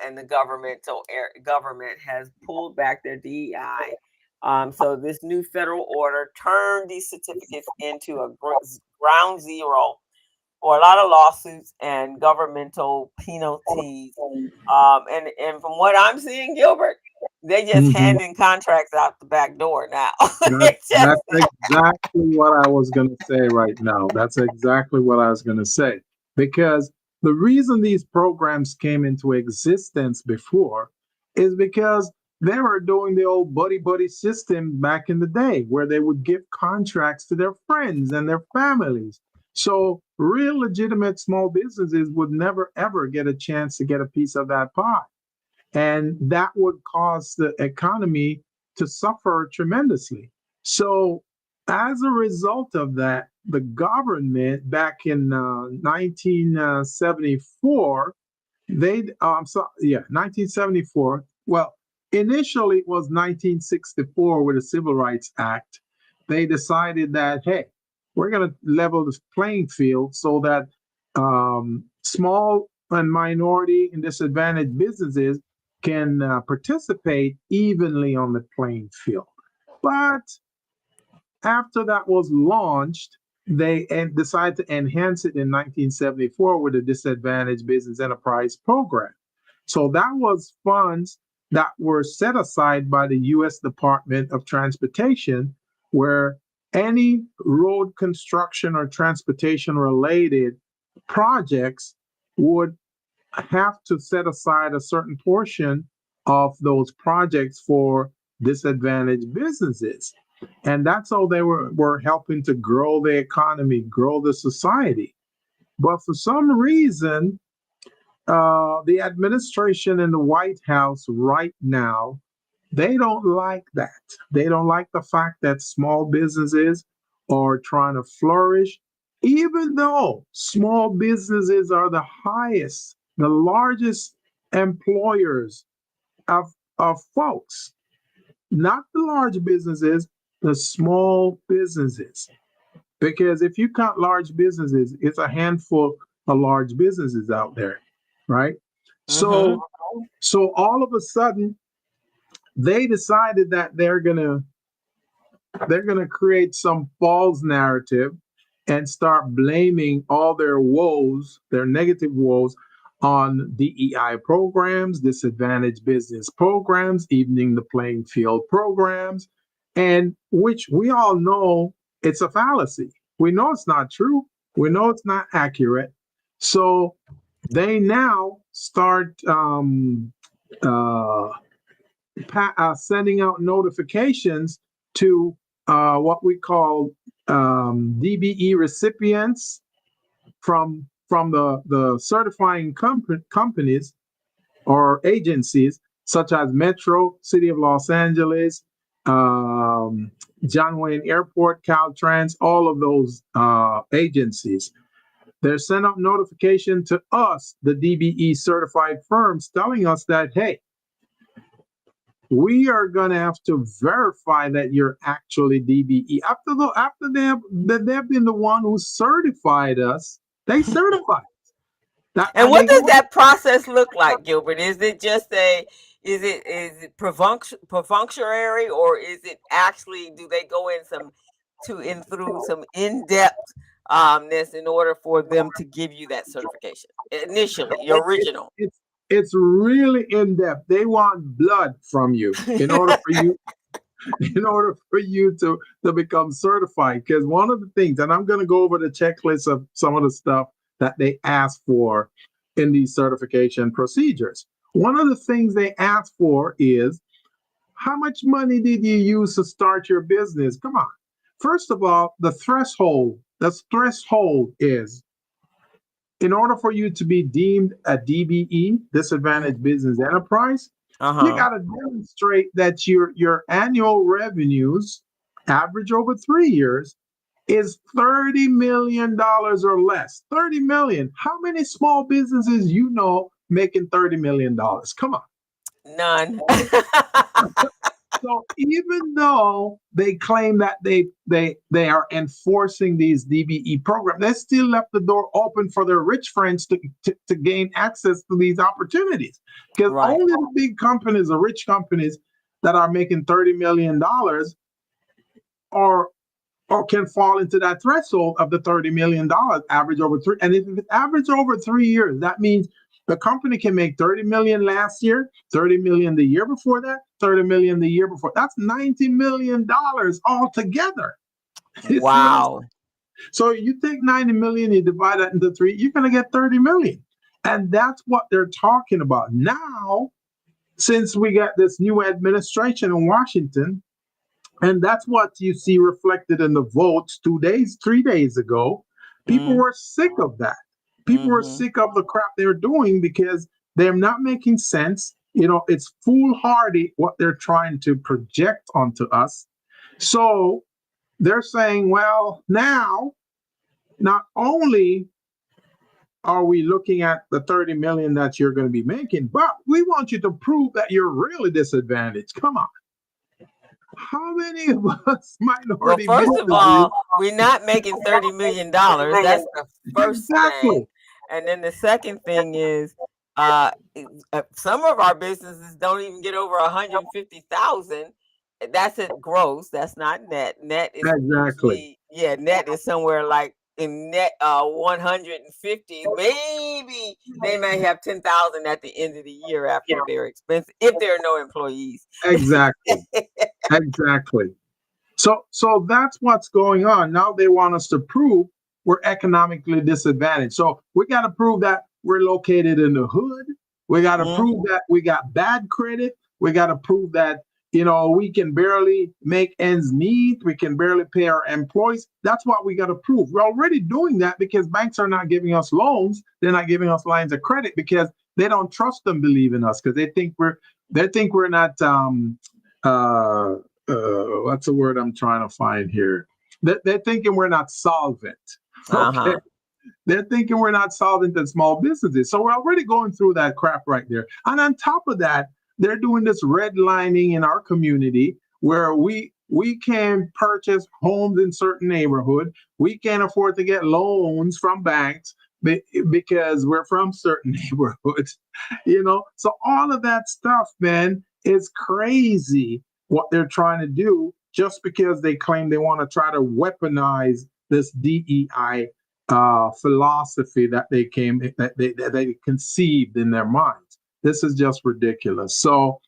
and the government has pulled back their DEI. So this new federal order turned these certificates into a ground zero for a lot of lawsuits and governmental penalties. And from what I'm seeing, Gilbert, they just handing contracts out the back door now. That's exactly what I was going to say right now. That's exactly what I was going to say. Because the reason these programs came into existence before is because they were doing the old buddy system back in the day, where they would give contracts to their friends and their families. So real legitimate small businesses would never ever get a chance to get a piece of that pie. And that would cause the economy to suffer tremendously. So, as a result of that, the government back in 1974, 1974. Well, initially it was 1964 with the Civil Rights Act. They decided that, hey, we're going to level the playing field so that small and minority and disadvantaged businesses can participate evenly on the playing field. But after that was launched, they decided to enhance it in 1974 with the Disadvantaged Business Enterprise Program. So that was funds that were set aside by the U.S. Department of Transportation, where any road construction or transportation related projects would have to set aside a certain portion of those projects for disadvantaged businesses. And that's how they were helping to grow the economy, grow the society. But for some reason, the administration in the White House right now, they don't like that. They don't like the fact that small businesses are trying to flourish, even though small businesses are the largest employers of folks, not the large businesses, the small businesses. Because if you count large businesses, it's a handful of large businesses out there, right? So all of a sudden, they decided that they're gonna they're going to create some false narrative and start blaming all their woes, their negative woes, on DEI programs, disadvantaged business programs, evening the playing field programs, and which we all know it's a fallacy. We know it's not true. We know it's not accurate. So they now start sending out notifications to what we call DBE recipients from the certifying companies or agencies such as Metro, City of Los Angeles, John Wayne Airport, Caltrans, all of those agencies. They're sent out notification to us, the DBE certified firms, telling us that, hey, we are going to have to verify that you're actually DBE. After they've been the one who certified us, they certified us. And what does that process look like, Gilbert? Is it just is it perfunctory, or is it actually, do they go in through some in-depth in order for them to give you that certification initially, your original? It's really in depth. They want blood from you in order for you to become certified. Because one of the things, and I'm going to go over the checklist of some of the stuff that they ask for in these certification procedures. One of the things they ask for is, how much money did you use to start your business? Come on. First of all, the threshold is, in order for you to be deemed a DBE, disadvantaged business enterprise, you got to demonstrate that your annual revenues, average over 3 years, is $30 million or less. 30 million. How many small businesses you know making $30 million? Come on. None. So even though they claim that they are enforcing these DBE programs, they still left the door open for their rich friends to gain access to these opportunities. Because only the big companies, the rich companies that are making $30 million or can fall into that threshold of the $30 million average over 3. And if it's average over 3 years, that means the company can make 30 million last year, 30 million the year before that, 30 million the year before. That's $90 million altogether. Wow. So you take 90 million, you divide that into 3, you're going to get 30 million. And that's what they're talking about. Now, since we got this new administration in Washington, and that's what you see reflected in the votes 3 days ago, people were sick of that. People were sick of the crap they're doing because they're not making sense. You know, it's foolhardy what they're trying to project onto us. So they're saying, well, now, not only are we looking at the 30 million that you're going to be making, but we want you to prove that you're really disadvantaged. Come on. How many of us minority? Well, first of all, we're not making $30 million. That's the first thing. And then the second thing is, some of our businesses don't even get over 150,000. That's at gross. That's not net. Net is exactly. Net is somewhere like in net 150. Maybe they may have 10,000 at the end of the year after their expenses, if there are no employees. Exactly. Exactly. So that's what's going on. Now they want us to prove we're economically disadvantaged. So we got to prove that we're located in the hood. We got to prove that we got bad credit. We got to prove that, you know, we can barely make ends meet. We can barely pay our employees. That's what we got to prove. We're already doing that because banks are not giving us loans. They're not giving us lines of credit because they don't trust them, believe in us, because they think we're not what's the word I'm trying to find here? They're thinking we're not solvent. Okay. They're thinking we're not solvent in small businesses. So we're already going through that crap right there. And on top of that, they're doing this redlining in our community where we can purchase homes in certain neighborhood. We can't afford to get loans from banks because we're from certain neighborhoods, you know? So all of that stuff, man, is crazy what they're trying to do just because they claim they want to try to weaponize this DEI philosophy that they conceived in their minds. This is just ridiculous. So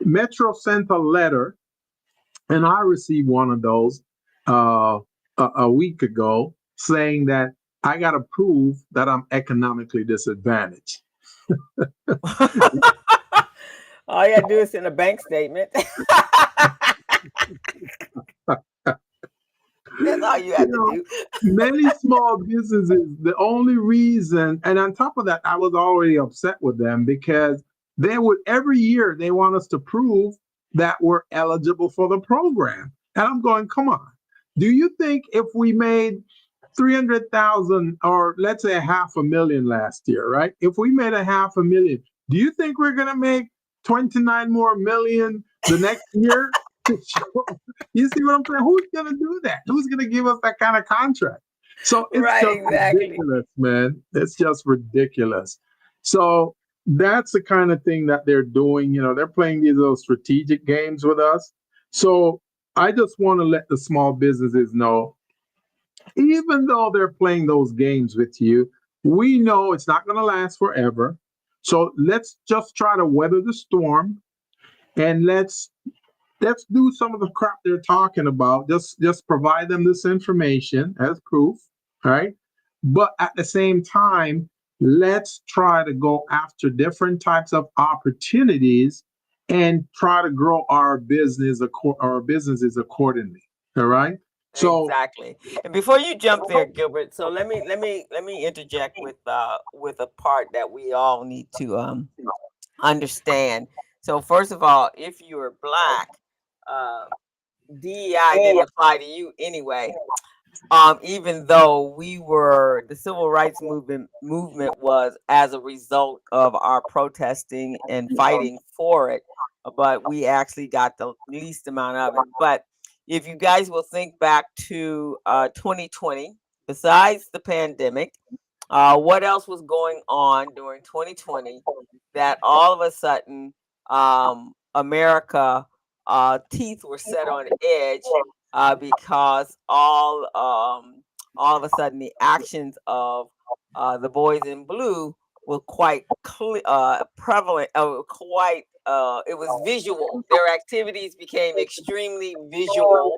Metro sent a letter, and I received one of those a week ago, saying that I got to prove that I'm economically disadvantaged. All you gotta do is send a bank statement. That's all you have to do. Many small businesses, the only reason, and on top of that, I was already upset with them because they would every year they want us to prove that we're eligible for the program. And I'm going, come on. Do you think if we made 300,000 or let's say $500,000 last year, right? If we made $500,000, do you think we're going to make 29 more million the next year? You see what I'm saying? Who's going to do that? Who's going to give us that kind of contract? So it's just ridiculous, man. It's just ridiculous. So that's the kind of thing that they're doing. They're playing these little strategic games with us. So I just want to let the small businesses know, even though they're playing those games with you, we know it's not going to last forever. So let's just try to weather the storm, and let's do some of the crap they're talking about. Just provide them this information as proof, right? But at the same time, let's try to go after different types of opportunities and try to grow our businesses accordingly. All right. So exactly. And before you jump there, Gilbert, so let me interject with a part that we all need to understand. So first of all, if you are Black, DEI didn't apply to you anyway. Even though the civil rights movement was as a result of our protesting and fighting for it, but we actually got the least amount of it. But if you guys will think back to 2020, besides the pandemic, what else was going on during 2020 that all of a sudden America teeth were set on edge because all of a sudden the actions of the boys in blue were quite prevalent. It was visual. Their activities became extremely visual,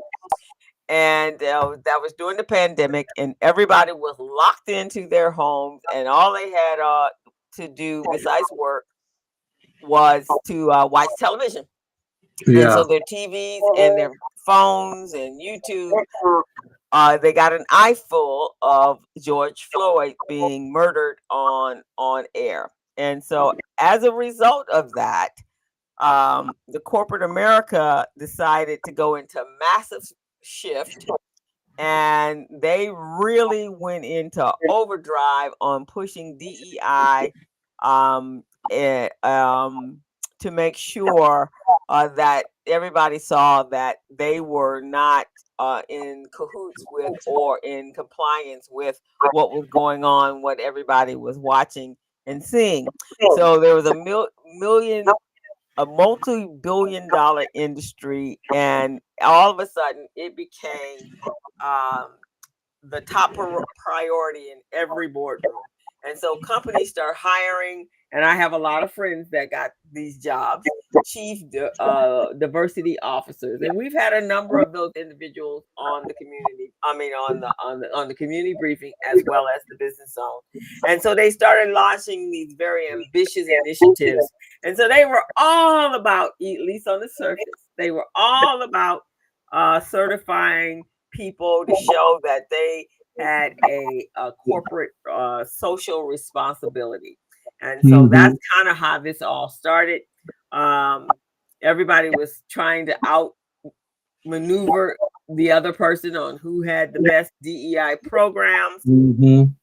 and that was during the pandemic, and everybody was locked into their homes, and all they had to do besides work was to watch television. And so their TVs and their phones and YouTube, they got an eye full of George Floyd being murdered on air. And so as a result of that, the corporate America decided to go into a massive shift, and they really went into overdrive on pushing DEI to make sure that everybody saw that they were not in cahoots with or in compliance with what was going on, what everybody was watching and seeing. So there was a multi-billion-dollar industry, and all of a sudden it became the top priority in every boardroom. And so companies start hiring, and I have a lot of friends that got these jobs, chief diversity officers, and we've had a number of those individuals on the community. On the community briefing as well as the business zone. And so they started launching these very ambitious initiatives. And so they were all about, at least on the surface, they were all about certifying people to show that they had a corporate social responsibility. And so that's kind of how this all started. Everybody was trying to outmaneuver the other person on who had the best DEI programs. And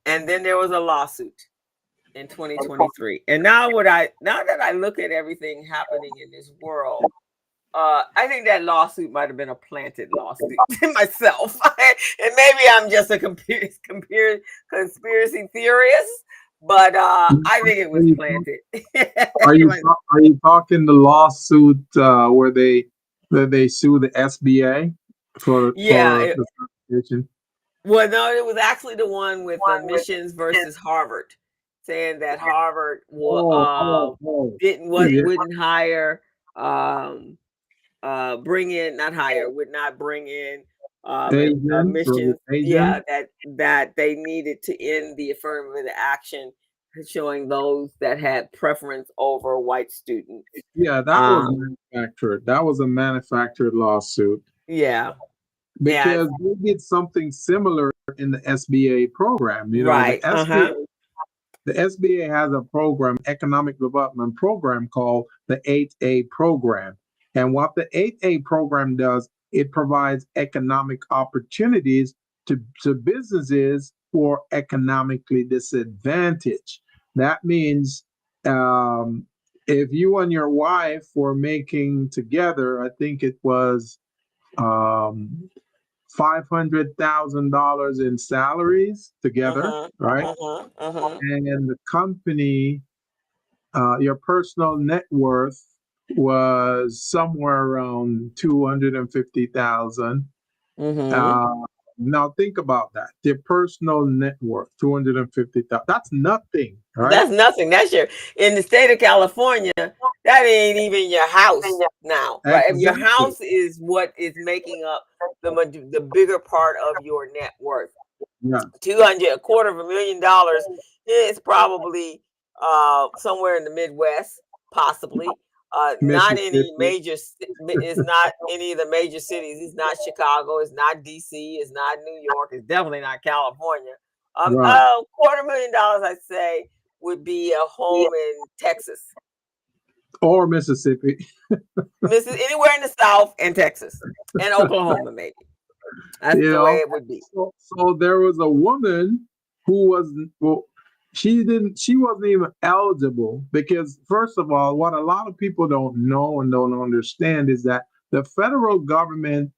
then there was a lawsuit in 2023. And now that I look at everything happening in this world, I think that lawsuit might have been a planted lawsuit myself. And maybe I'm just a conspiracy theorist, but I think it was planted. Are you talking the lawsuit where they that they sue the SBA for Yeah. the certification? Well, no, it was actually the one with Missions versus Harvard, saying that Harvard Yeah. wouldn't hire, would not bring in Asians or missions. Asian? Yeah, that they needed to end the affirmative action, showing those that had preference over white students. Yeah, that was manufactured. That was a manufactured lawsuit Yeah. because they did something similar in the SBA program. You know, Right. the SBA has a program, economic development program called the 8A program. And what the 8A program does, it provides economic opportunities to businesses who are economically disadvantaged. That means if you and your wife were making together, I think it was um, $500,000 in salaries together, right? And the company, your personal net worth was somewhere around 250,000. Now think about that. Their personal net worth, 250,000. That's nothing, right? That's nothing. That's in the state of California, that ain't even your house now, right? Exactly. Your house is what is making up the bigger part of your net worth. Yeah. $250,000 is probably somewhere in the Midwest, possibly. Not any major. It's not any of the major cities. It's not Chicago. It's not DC. It's not New York. It's definitely not California. $250,000, I'd say, would be a home in Texas or Mississippi. Anywhere in the South and Texas and Oklahoma, maybe. That's the way it would be. So there was a woman who was, she wasn't even eligible because, first of all, what a lot of people don't know and don't understand is that the federal government,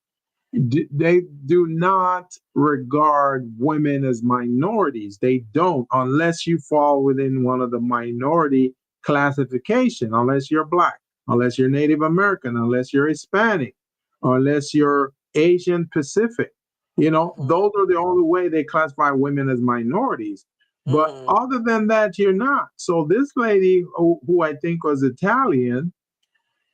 they do not regard women as minorities. They don't, unless you fall within one of the minority classification, unless you're Black, unless you're Native American, unless you're Hispanic, unless you're Asian Pacific. You know, those are the only way they classify women as minorities. But other than that, you're not. So this lady, who I think was Italian,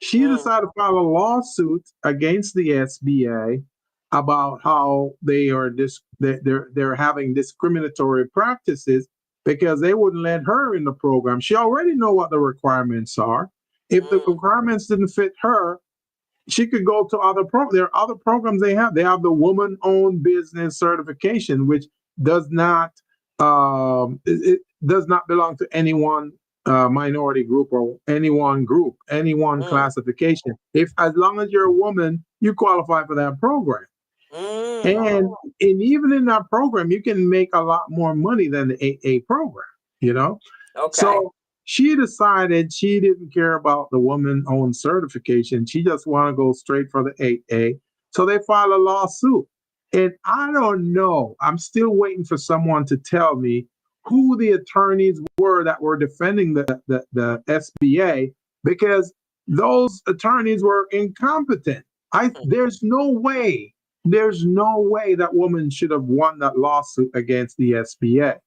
she decided to file a lawsuit against the SBA about how they're having discriminatory practices because they wouldn't let her in the program. She already know what the requirements are. If the requirements didn't fit her, she could go to other programs. There are other programs they have. They have the woman-owned business certification, which does not it does not belong to any one minority group or any one classification. As long as you're a woman, you qualify for that program. And even in that program, you can make a lot more money than the 8A program. You know. Okay. So she decided she didn't care about the woman-owned certification. She just wanted to go straight for the 8A. So they filed a lawsuit. And I don't know. I'm still waiting for someone to tell me who the attorneys were that were defending the SBA, because those attorneys were incompetent. There's no way that woman should have won that lawsuit against the SBA.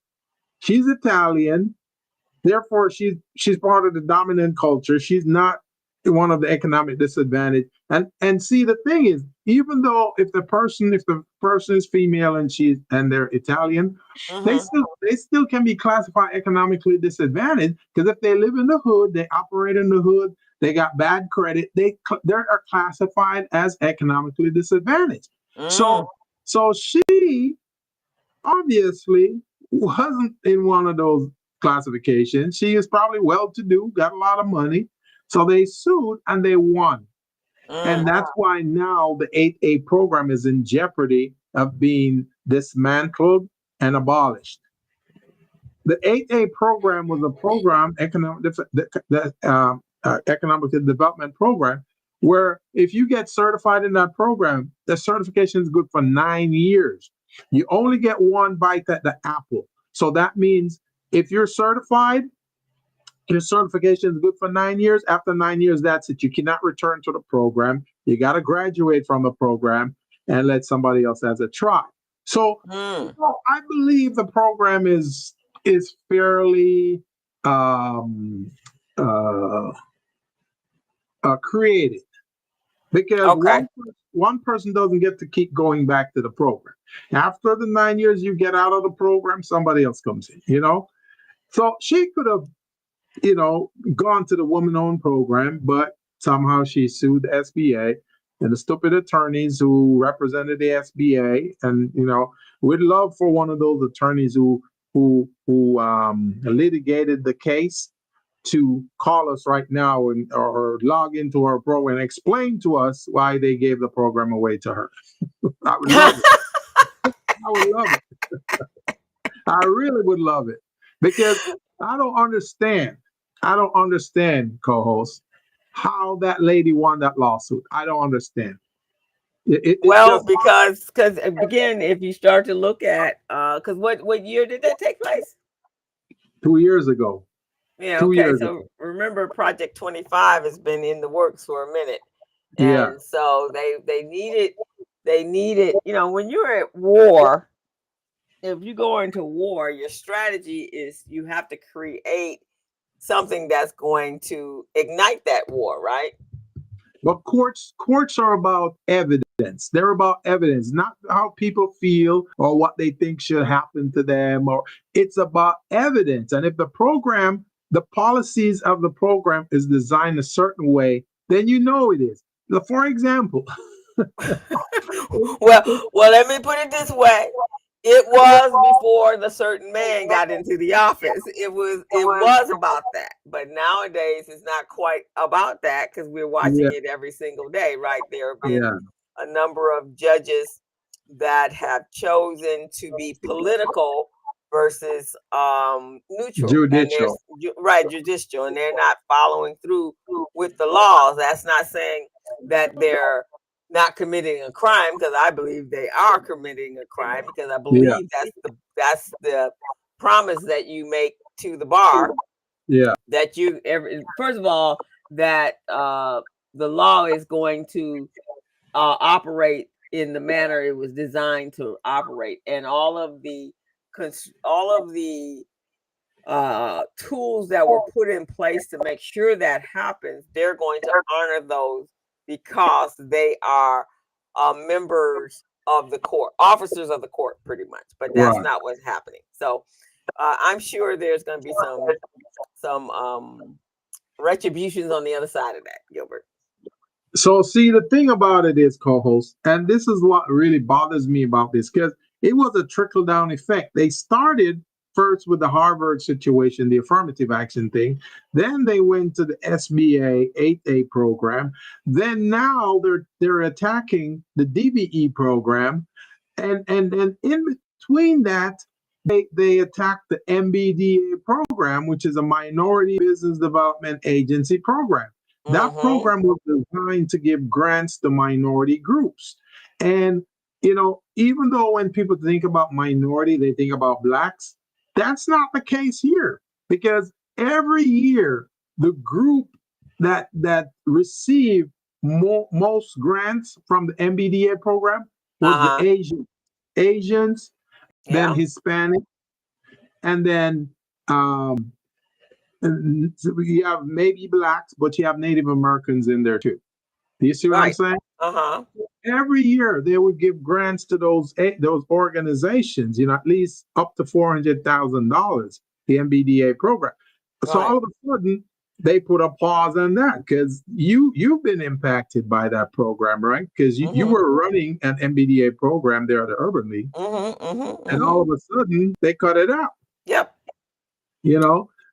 She's Italian. Therefore, she's part of the dominant culture. She's not one of the economic disadvantage. And see, the thing is, even though if the person is female and they're Italian, they still can be classified economically disadvantaged, because if they live in the hood, they operate in the hood, they got bad credit, they are classified as economically disadvantaged. So she obviously wasn't in one of those classifications. She is probably well-to-do, got a lot of money. So they sued and they won. And that's why now the 8A program is in jeopardy of being dismantled and abolished. The 8A program was a program, economic development program, where if you get certified in that program, the certification is good for 9 years. You only get one bite at the apple. So that means if you're certified, Your certification is good for 9 years. After 9 years, that's it. You cannot return to the program. You got to graduate from the program and let somebody else has a try. So I believe the program is fairly um, uh, created because Okay. one person doesn't get to keep going back to the program. After the 9 years, you get out of the program, somebody else comes in. So she could have gone to the woman-owned program, but somehow she sued the SBA and the stupid attorneys who represented the SBA. And we'd love for one of those attorneys who litigated the case to call us right now or log into our program and explain to us why they gave the program away to her. I would love it. I would love it. I really would love it because I don't understand, co-host, how that lady won that lawsuit. I don't understand. Well, because again, if you start to look at because what year did that take place? 2 years ago. Yeah. 2 Okay. years So ago. remember, Project 25 has been in the works for a minute, Yeah. and so they needed when you're at war. If you go into war, your strategy is you have to create something that's going to ignite that war, right? But courts are about evidence. They're about evidence, not how people feel or what they think should happen to them. Or it's about evidence. And if the policies of the program is designed a certain way, then it is. For example, well, let me put it this way. It was before the certain man got into the office. It was about that. But nowadays it's not quite about that because we're watching it every single day, right? There have been a number of judges that have chosen to be political versus neutral. judicial. And judicial, and they're not following through with the laws. That's not saying that they're not committing a crime, because I believe they are committing a crime, because I believe that's the promise that you make to the bar. Yeah. That first of all, that the law is going to operate in the manner it was designed to operate, and all of the tools that were put in place to make sure that happens, they're going to honor those because they are members of the court, officers of the court, pretty much. But that's not what's happening. So I'm sure there's going to be some retributions on the other side of that, Gilbert. So see, the thing about it is, co-host, and this is what really bothers me about this, because it was a trickle-down effect. They started first with the Harvard situation, the affirmative action thing. Then they went to the SBA 8A program. Then now they're attacking the DBE program, and in between that, they attacked the MBDA program, which is a Minority Business Development Agency program. That program was designed to give grants to minority groups. And, even though when people think about minority, they think about Blacks, that's not the case here, because every year the group that received most grants from the MBDA program was the Asians, then Hispanic, and then you have maybe Blacks, but you have Native Americans in there too. Do you see what I'm saying? Every year they would give grants to those organizations, at least up to $400,000, the MBDA program. So all of a sudden they put a pause on that, because you've been impacted by that program, right? Because you were running an MBDA program there at the Urban League, and all of a sudden they cut it out. Yep.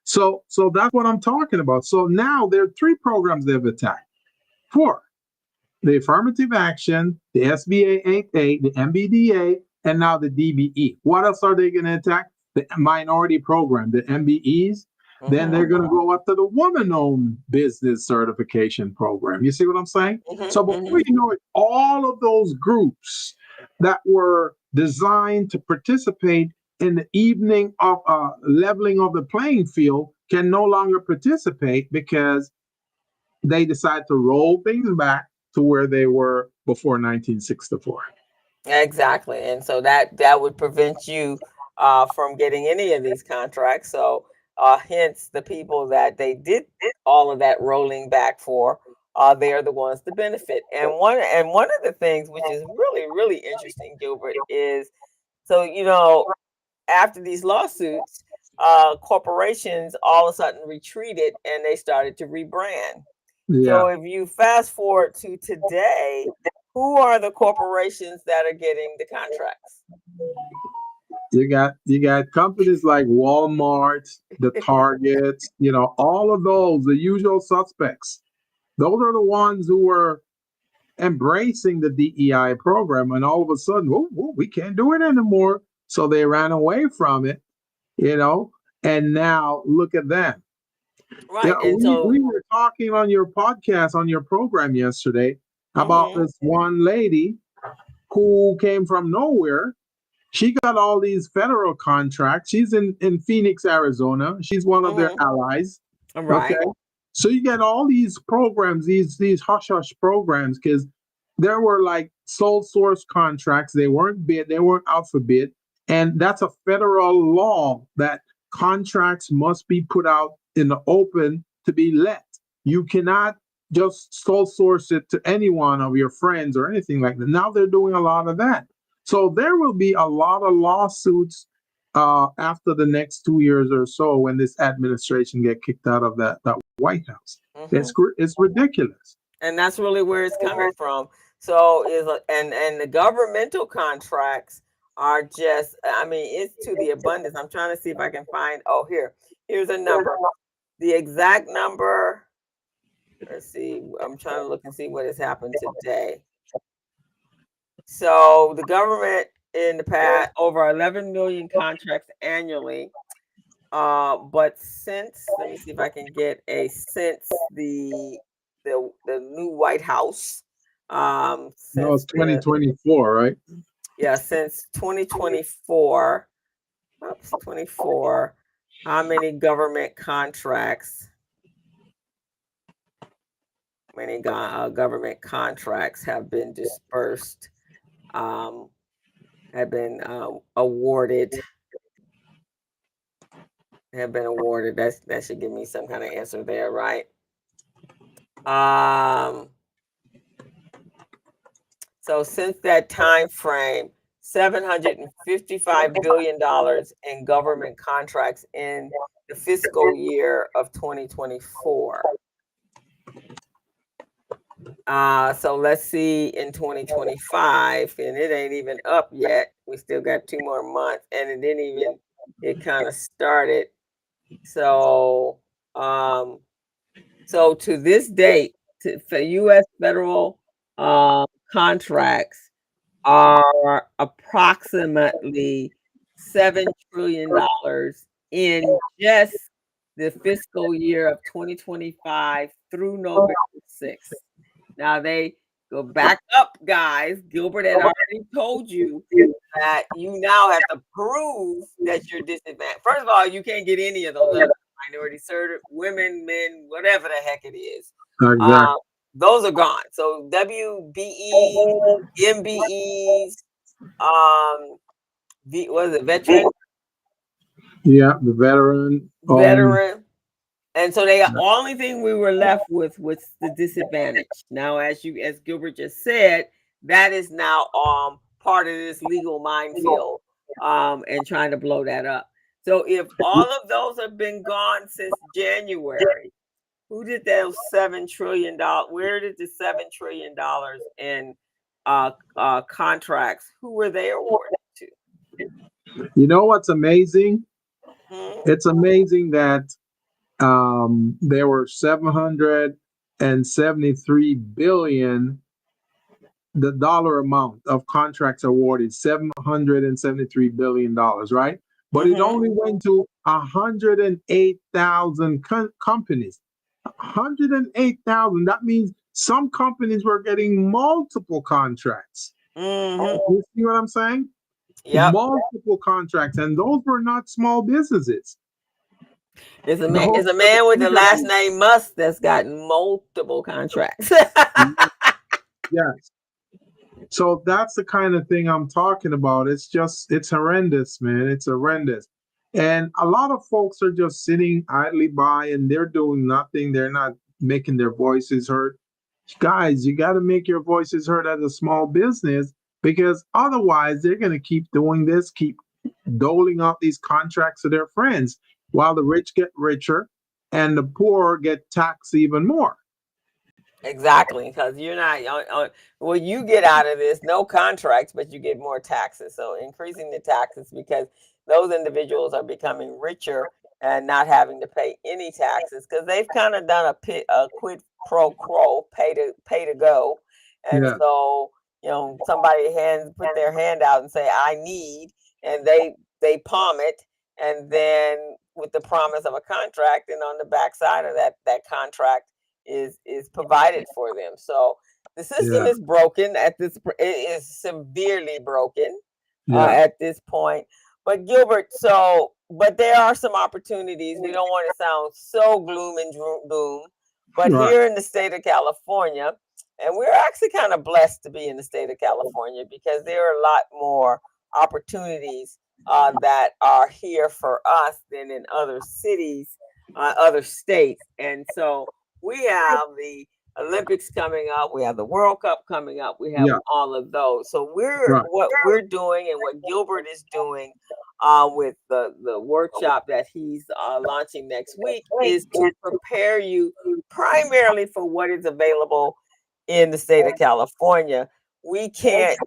So that's what I'm talking about. So now there are 3 programs they've attacked. 4. The affirmative action, the SBA 8A, the MBDA, and now the DBE. What else are they going to attack? The minority program, the MBEs. Then they're going to go up to the woman-owned business certification program. You see what I'm saying? So before you know it, all of those groups that were designed to participate in the evening of leveling of the playing field can no longer participate because they decide to roll things back to where they were before 1964. Exactly. And so that would prevent you from getting any of these contracts. So hence the people that they did all of that rolling back for, they're the ones to benefit. And one of the things which is really, really interesting, Gilbert, is so after these lawsuits, corporations all of a sudden retreated and they started to rebrand. So Yeah, if you fast forward to today, who are the corporations that are getting the contracts? you got companies like Walmart, the Targets, all of those, the usual suspects. Those are the ones who were embracing the DEI program, and all of a sudden, we can't do it anymore. So they ran away from it, you know, and now look at them. Yeah, Right. And we so, were talking on your podcast, on your program yesterday, about mhm, this one lady who came from nowhere. She got all these federal contracts. She's in Phoenix, Arizona. She's one of their mhm, allies. Okay. right. So you get all these programs, these hush hush programs, because there were like sole source contracts. They weren't bid, they weren't out for bid. And that's a federal law that contracts must be put out in the open to be let. You cannot just sole source it to any one of your friends or anything like that. Now they're doing a lot of that. So there will be a lot of lawsuits after the next 2 years or so when this administration get kicked out of that White House. Mhm. It's ridiculous. And that's really where it's coming from. So and the governmental contracts are just, I mean, it's to the abundance. I'm trying to see if I can find, oh, here's a number. The exact number, let's see. I'm trying to look and see what has happened today. So the government in the past over 11 million contracts annually. But since, let me see if I can get a since the new White House, No, it's since the 2024, right? yeah, since 2024, oops, 24, how many government contracts? Government contracts have been dispersed, um, have been awarded, have been awarded. That should give me some kind of answer there, right? Um, so since that time frame, $755 billion in government contracts in the fiscal year of 2024. So let's see in 2025, and it ain't even up yet. We still got 2 more months, and it didn't even, it kind of started. So, so to this date, for U.S. federal contracts are approximately $7 trillion in just the fiscal year of 2025 through November 6th. Now they go back up, guys. Gilbert had already told you that you now have to prove that you're disadvantaged. First of all, you can't get any of those other minority served women, men, whatever the heck it is. Exactly. Those are gone. So WBEs, MBEs, was it veteran? Yeah, the veteran. Veteran. And so the only thing we were left with was the disadvantage. Now, as Gilbert just said, that is now part of this legal minefield and trying to blow that up. So if all of those have been gone since January, who did those $7 trillion? Where did the $7 trillion in contracts? Who were they awarded to? You know what's amazing? Hmm? It's amazing that there were 773 billion, the dollar amount of contracts awarded, $773 billion, right? But it Mm-hmm. only went to 108,000 companies. 108,000. That means some companies were getting multiple contracts. Mm-hmm. You see what I'm saying? Yep. Multiple contracts, and those were not small businesses. It's a The man. whole It's a man with the last industry. name Musk that's gotten multiple contracts. Yes. So that's the kind of thing I'm talking about. It's horrendous, man. It's horrendous. And a lot of folks are just sitting idly by and they're doing nothing. They're not making their voices heard. Guys, you got to make your voices heard as a small business because otherwise they're going to keep doing this, keep doling out these contracts to their friends while the rich get richer and the poor get taxed even more. Exactly, because you're not well, you get out of this no contracts, but you get more taxes. So increasing the taxes because those individuals are becoming richer and not having to pay any taxes because they've kind of done a quid pro quo, pay to go, and Yeah, so somebody put their hand out and say I need, and they palm it, and then with the promise of a contract, and on the backside of that contract is provided for them. So the system yeah, is broken it is severely broken yeah. at this point. But Gilbert, but there are some opportunities. We don't want to sound so gloom and doom, but Right. here in the state of California, and we're actually kind of blessed to be in the state of California because there are a lot more opportunities that are here for us than in other cities, other states. And so we have the Olympics coming up, we have the World Cup coming up, we have Yeah. all of those. So Right. what we're doing and what Gilbert is doing with the workshop that he's launching next week is to prepare you primarily for what is available in the state of California. We can't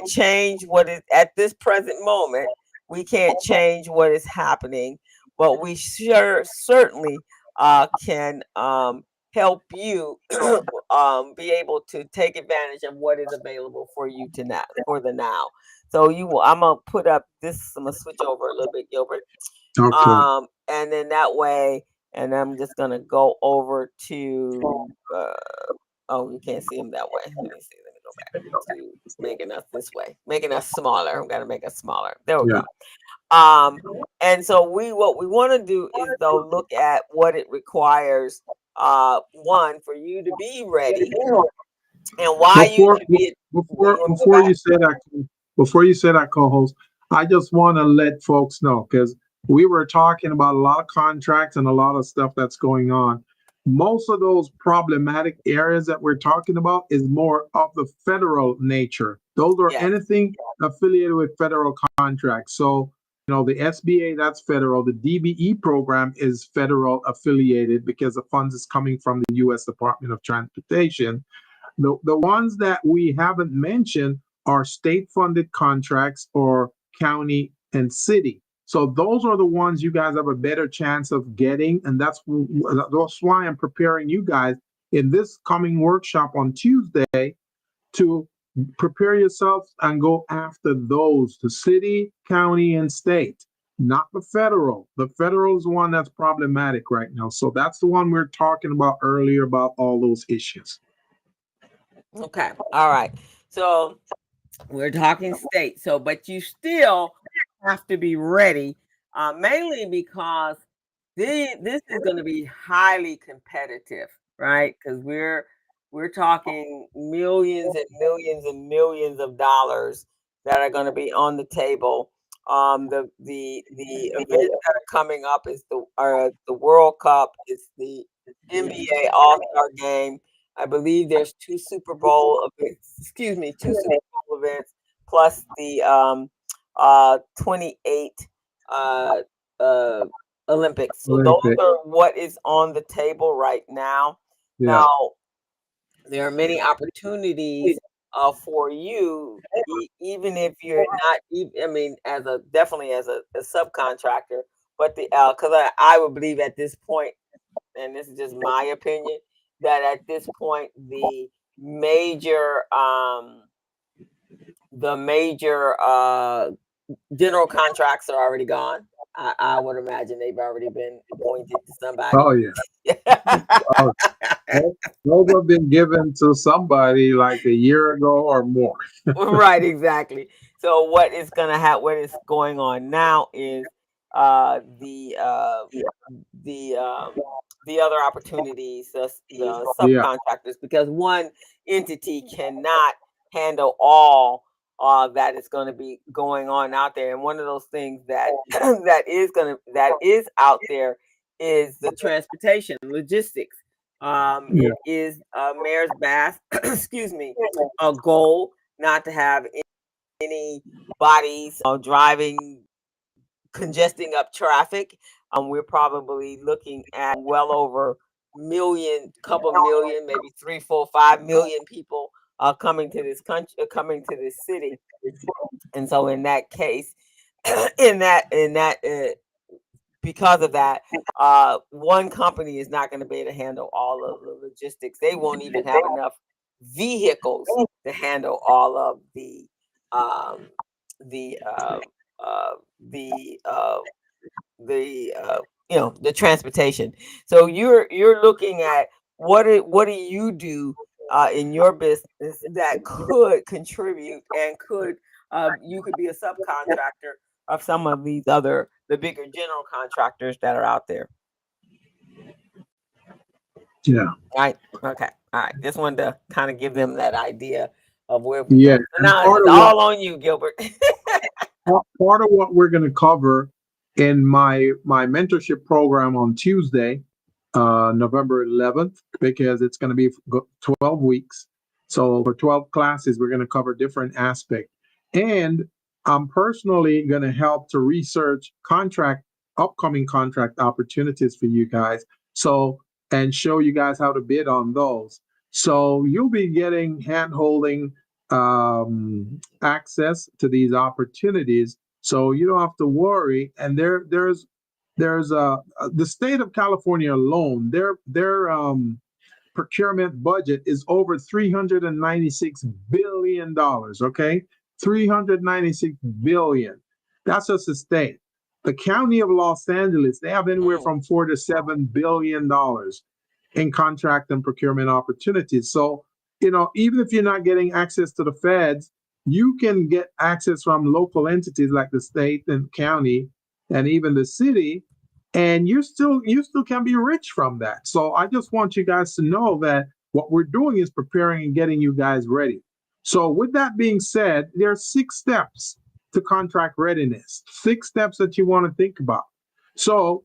change what is at this present moment. We can't change what is happening, but we certainly can help you be able to take advantage of what is available for you to now for the now. So I'm gonna put up this. I'm gonna switch over a little bit, Gilbert, Okay. and then that way, and I'm just gonna go over to. Oh, you can't see them that way. Let me see. Let me go back to making us this way, making us smaller. I'm gonna make us smaller. There we Yeah. go. And so what we want to do is though look at what it requires. One for you to be ready, and why you Before should be. You want to go before back? you say that, co-host, I just want to let folks know because we were talking about a lot of contracts and a lot of stuff that's going on. Most of those problematic areas that we're talking about is more of the federal nature. Those are Yes. anything affiliated with federal contracts. So, the SBA, that's federal. The DBE program is federal affiliated because the funds is coming from the U.S. Department of Transportation. The ones that we haven't mentioned are state funded contracts or county and city. So those are the ones you guys have a better chance of getting. And that's why I'm preparing you guys in this coming workshop on Tuesday to prepare yourselves and go after those, the city, county, and state, not the federal. The federal is the one that's problematic right now. So that's the one we are talking about earlier about all those issues. Okay. All right. So we're talking state. So, but you still have to be ready, mainly because this is going to be highly competitive, right? Because we're talking millions and millions and millions of dollars that are going to be on the table. The events that are coming up is the World Cup, it's the NBA All Star Game. I believe there's two Super Bowl events, excuse me, two Super Bowl events plus the 28 uh, uh, Olympics. So those Olympic. are what is on the table right now. Yeah. Now, there are many opportunities for you, even if you're not. I mean, definitely as a subcontractor, but because I would believe at this point, and this is just my opinion, that at this point major um the major general contracts are already gone. I would imagine they've already been appointed to somebody. Oh yeah. Oh, those have been given to somebody like a year ago or more. Right, exactly. So what is going on now is the the um, the other opportunities, the Yeah. subcontractors, because one entity cannot handle all that is going to be going on out there. And one of those things that that is out there is the transportation logistics. Yeah. It is Mayor's Bath, excuse me, a goal not to have any bodies driving, congesting up traffic. We're probably looking at well over million, couple million, maybe 3, 4, 5 million people coming to this country, coming to this city. And so, in that case, in that, because of that, one company is not going to be able to handle all of the logistics. They won't even have enough vehicles to handle all of um, the uh, uh, the uh, the transportation. So you're looking at what do you do in your business that could contribute and could you could be a subcontractor of some of these other the bigger general contractors that are out there. Yeah. Right. Okay. All right. Just wanted to kind of give them that idea of where we Yeah. go. So And now it's all on you, Gilbert. part of what we're going to cover in my mentorship program on Tuesday, November 11th, because it's going to be 12 weeks. So for 12 classes, we're going to cover different aspects. And I'm personally going to help to research upcoming contract opportunities for you guys. So, and show you guys how to bid on those. So you'll be getting hand-holding access to these opportunities. So you don't have to worry. And there's the state of California alone, their procurement budget is over $396 billion. Okay, 396 billion. That's just the state. The county of Los Angeles, they have anywhere from $4 to $7 billion in contract and procurement opportunities. So, even if you're not getting access to the feds, you can get access from local entities like the state and county and even the city, and you still can be rich from that. So I just want you guys to know that what we're doing is preparing and getting you guys ready. So with that being said, there are 6 steps to contract readiness, 6 steps that you want to think about. So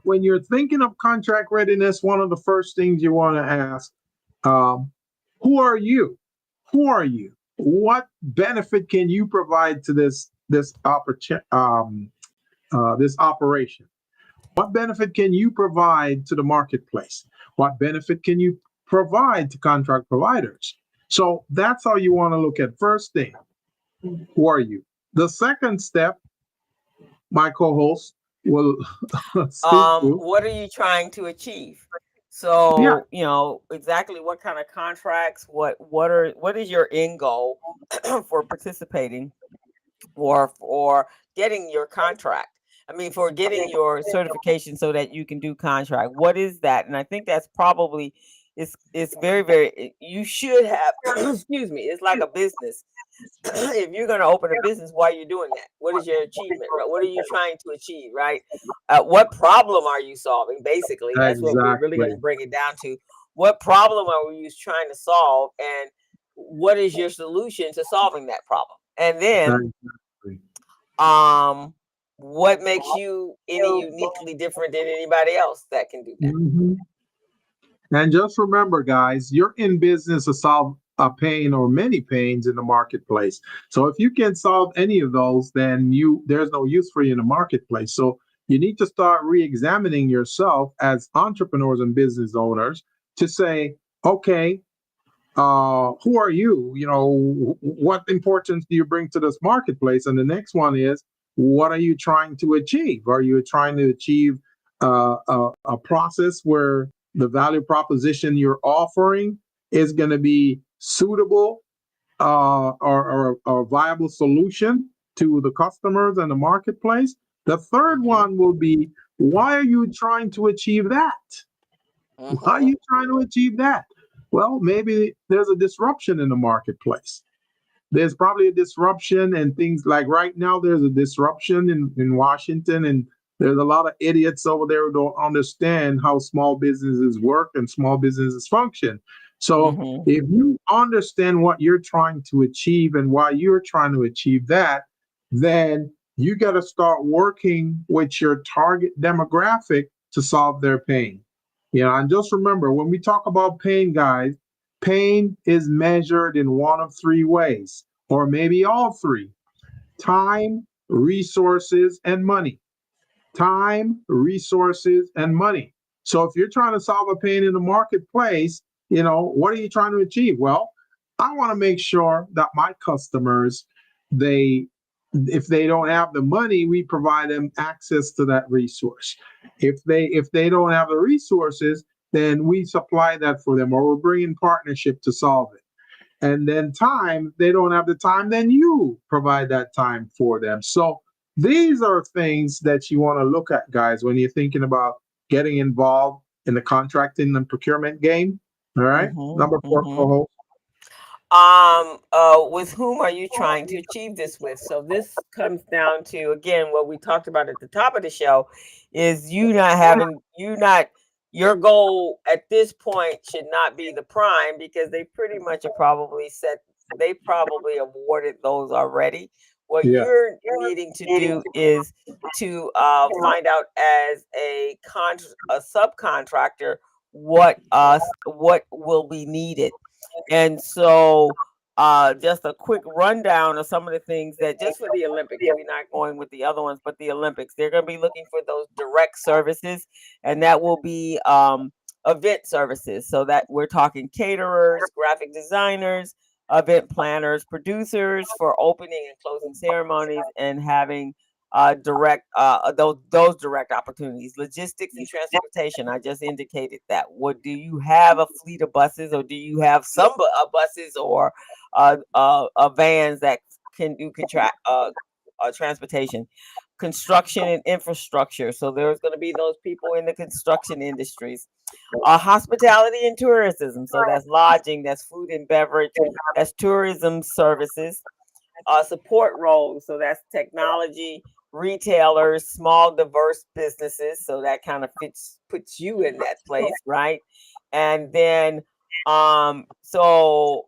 when you're thinking of contract readiness, one of the first things you want to ask, who are you? Who are you? What benefit can you provide to this operation? What benefit can you provide to the marketplace? What benefit can you provide to contract providers? So that's how you want to look at first thing. Who are you? The second step, my co-host will speak to. What are you trying to achieve? Yeah, So, exactly what kind of contracts, what is your end goal for participating or for getting your contract? I mean, for getting your certification so that you can do contract. What is that? And I think that's probably it's very, very you should have excuse me, it's like a business. If you're going to open a business, why are you doing that? What is your achievement, right? What are you trying to achieve, right? What problem are you solving? Basically, that's what we're really going exactly. to bring it down to. What problem are you trying to solve, and what is your solution to solving that problem? And then, Exactly. what makes you any uniquely different than anybody else that can do that? Mhm. And just remember, guys, you're in business to solve a pain or many pains in the marketplace. So if you can solve any of those, then there's no use for you in the marketplace. So you need to start re-examining yourself as entrepreneurs and business owners to say, okay, who are you? What importance do you bring to this marketplace? And the next one is, what are you trying to achieve? Are you trying to achieve a process where the value proposition you're offering is going to be suitable or a viable solution to the customers and the marketplace? The third Mm-hmm. one will be, why are you trying to achieve that? Why are Mm-hmm. you trying to achieve that? Well, maybe there's a disruption in the marketplace. there's probably a disruption and things like right now there's a disruption in Washington, and there's a lot of idiots over there who don't understand how small businesses work and small businesses function. So Mm-hmm. if you understand what you're trying to achieve and why you're trying to achieve that, then you got to start working with your target demographic to solve their pain. And just remember, when we talk about pain, guys, pain is measured in one of three ways, or maybe all three: time, resources, and money. Time, resources, and money. So if you're trying to solve a pain in the marketplace, what are you trying to achieve? Well, I want to make sure that my customers, they if they don't have the money, we provide them access to that resource. If they don't have the resources, then we supply that for them, or we're bringing partnership to solve it. And then time, they don't have the time, then you provide that time for them. So these are things that you want to look at, guys, when you're thinking about getting involved in the contracting and procurement game. All right. Number Mm-hmm. 4, Mm-hmm. co-host. With whom are you trying to achieve this with? So this comes down to, again, what we talked about at the top of the show is your goal at this point should not be the prime, because they pretty much are probably they probably awarded those already. What Yeah. you're needing to do is to find out as a subcontractor what will be needed. And so just a quick rundown of some of the things that, just for the Olympics, we're not going with the other ones, but the Olympics, they're going to be looking for those direct services, and that will be event services. So that we're talking caterers, graphic designers, event planners, producers for opening and closing ceremonies, and having direct those direct opportunities. Logistics and transportation, I just indicated that. What do you have, a fleet of buses, or do you have some buses or vans that can do transportation? Construction and infrastructure, so there's going to be those people in the construction industries. Hospitality and tourism, so that's lodging, that's food and beverage, that's tourism services. Support roles, so that's technology, retailers, small diverse businesses, so that kind of puts you in that place, right? And then so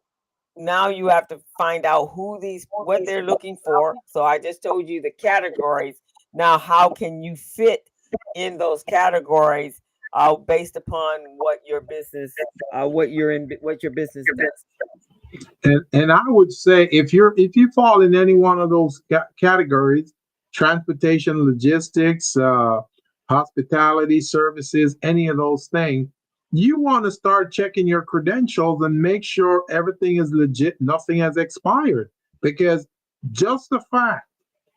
now you have to find out what they're looking for. So I just told you the categories. Now how can you fit in those categories based upon what your business what your business does? And I would say if you fall in any one of those categories: transportation, logistics, hospitality services, any of those things, you want to start checking your credentials and make sure everything is legit, nothing has expired. Because just the fact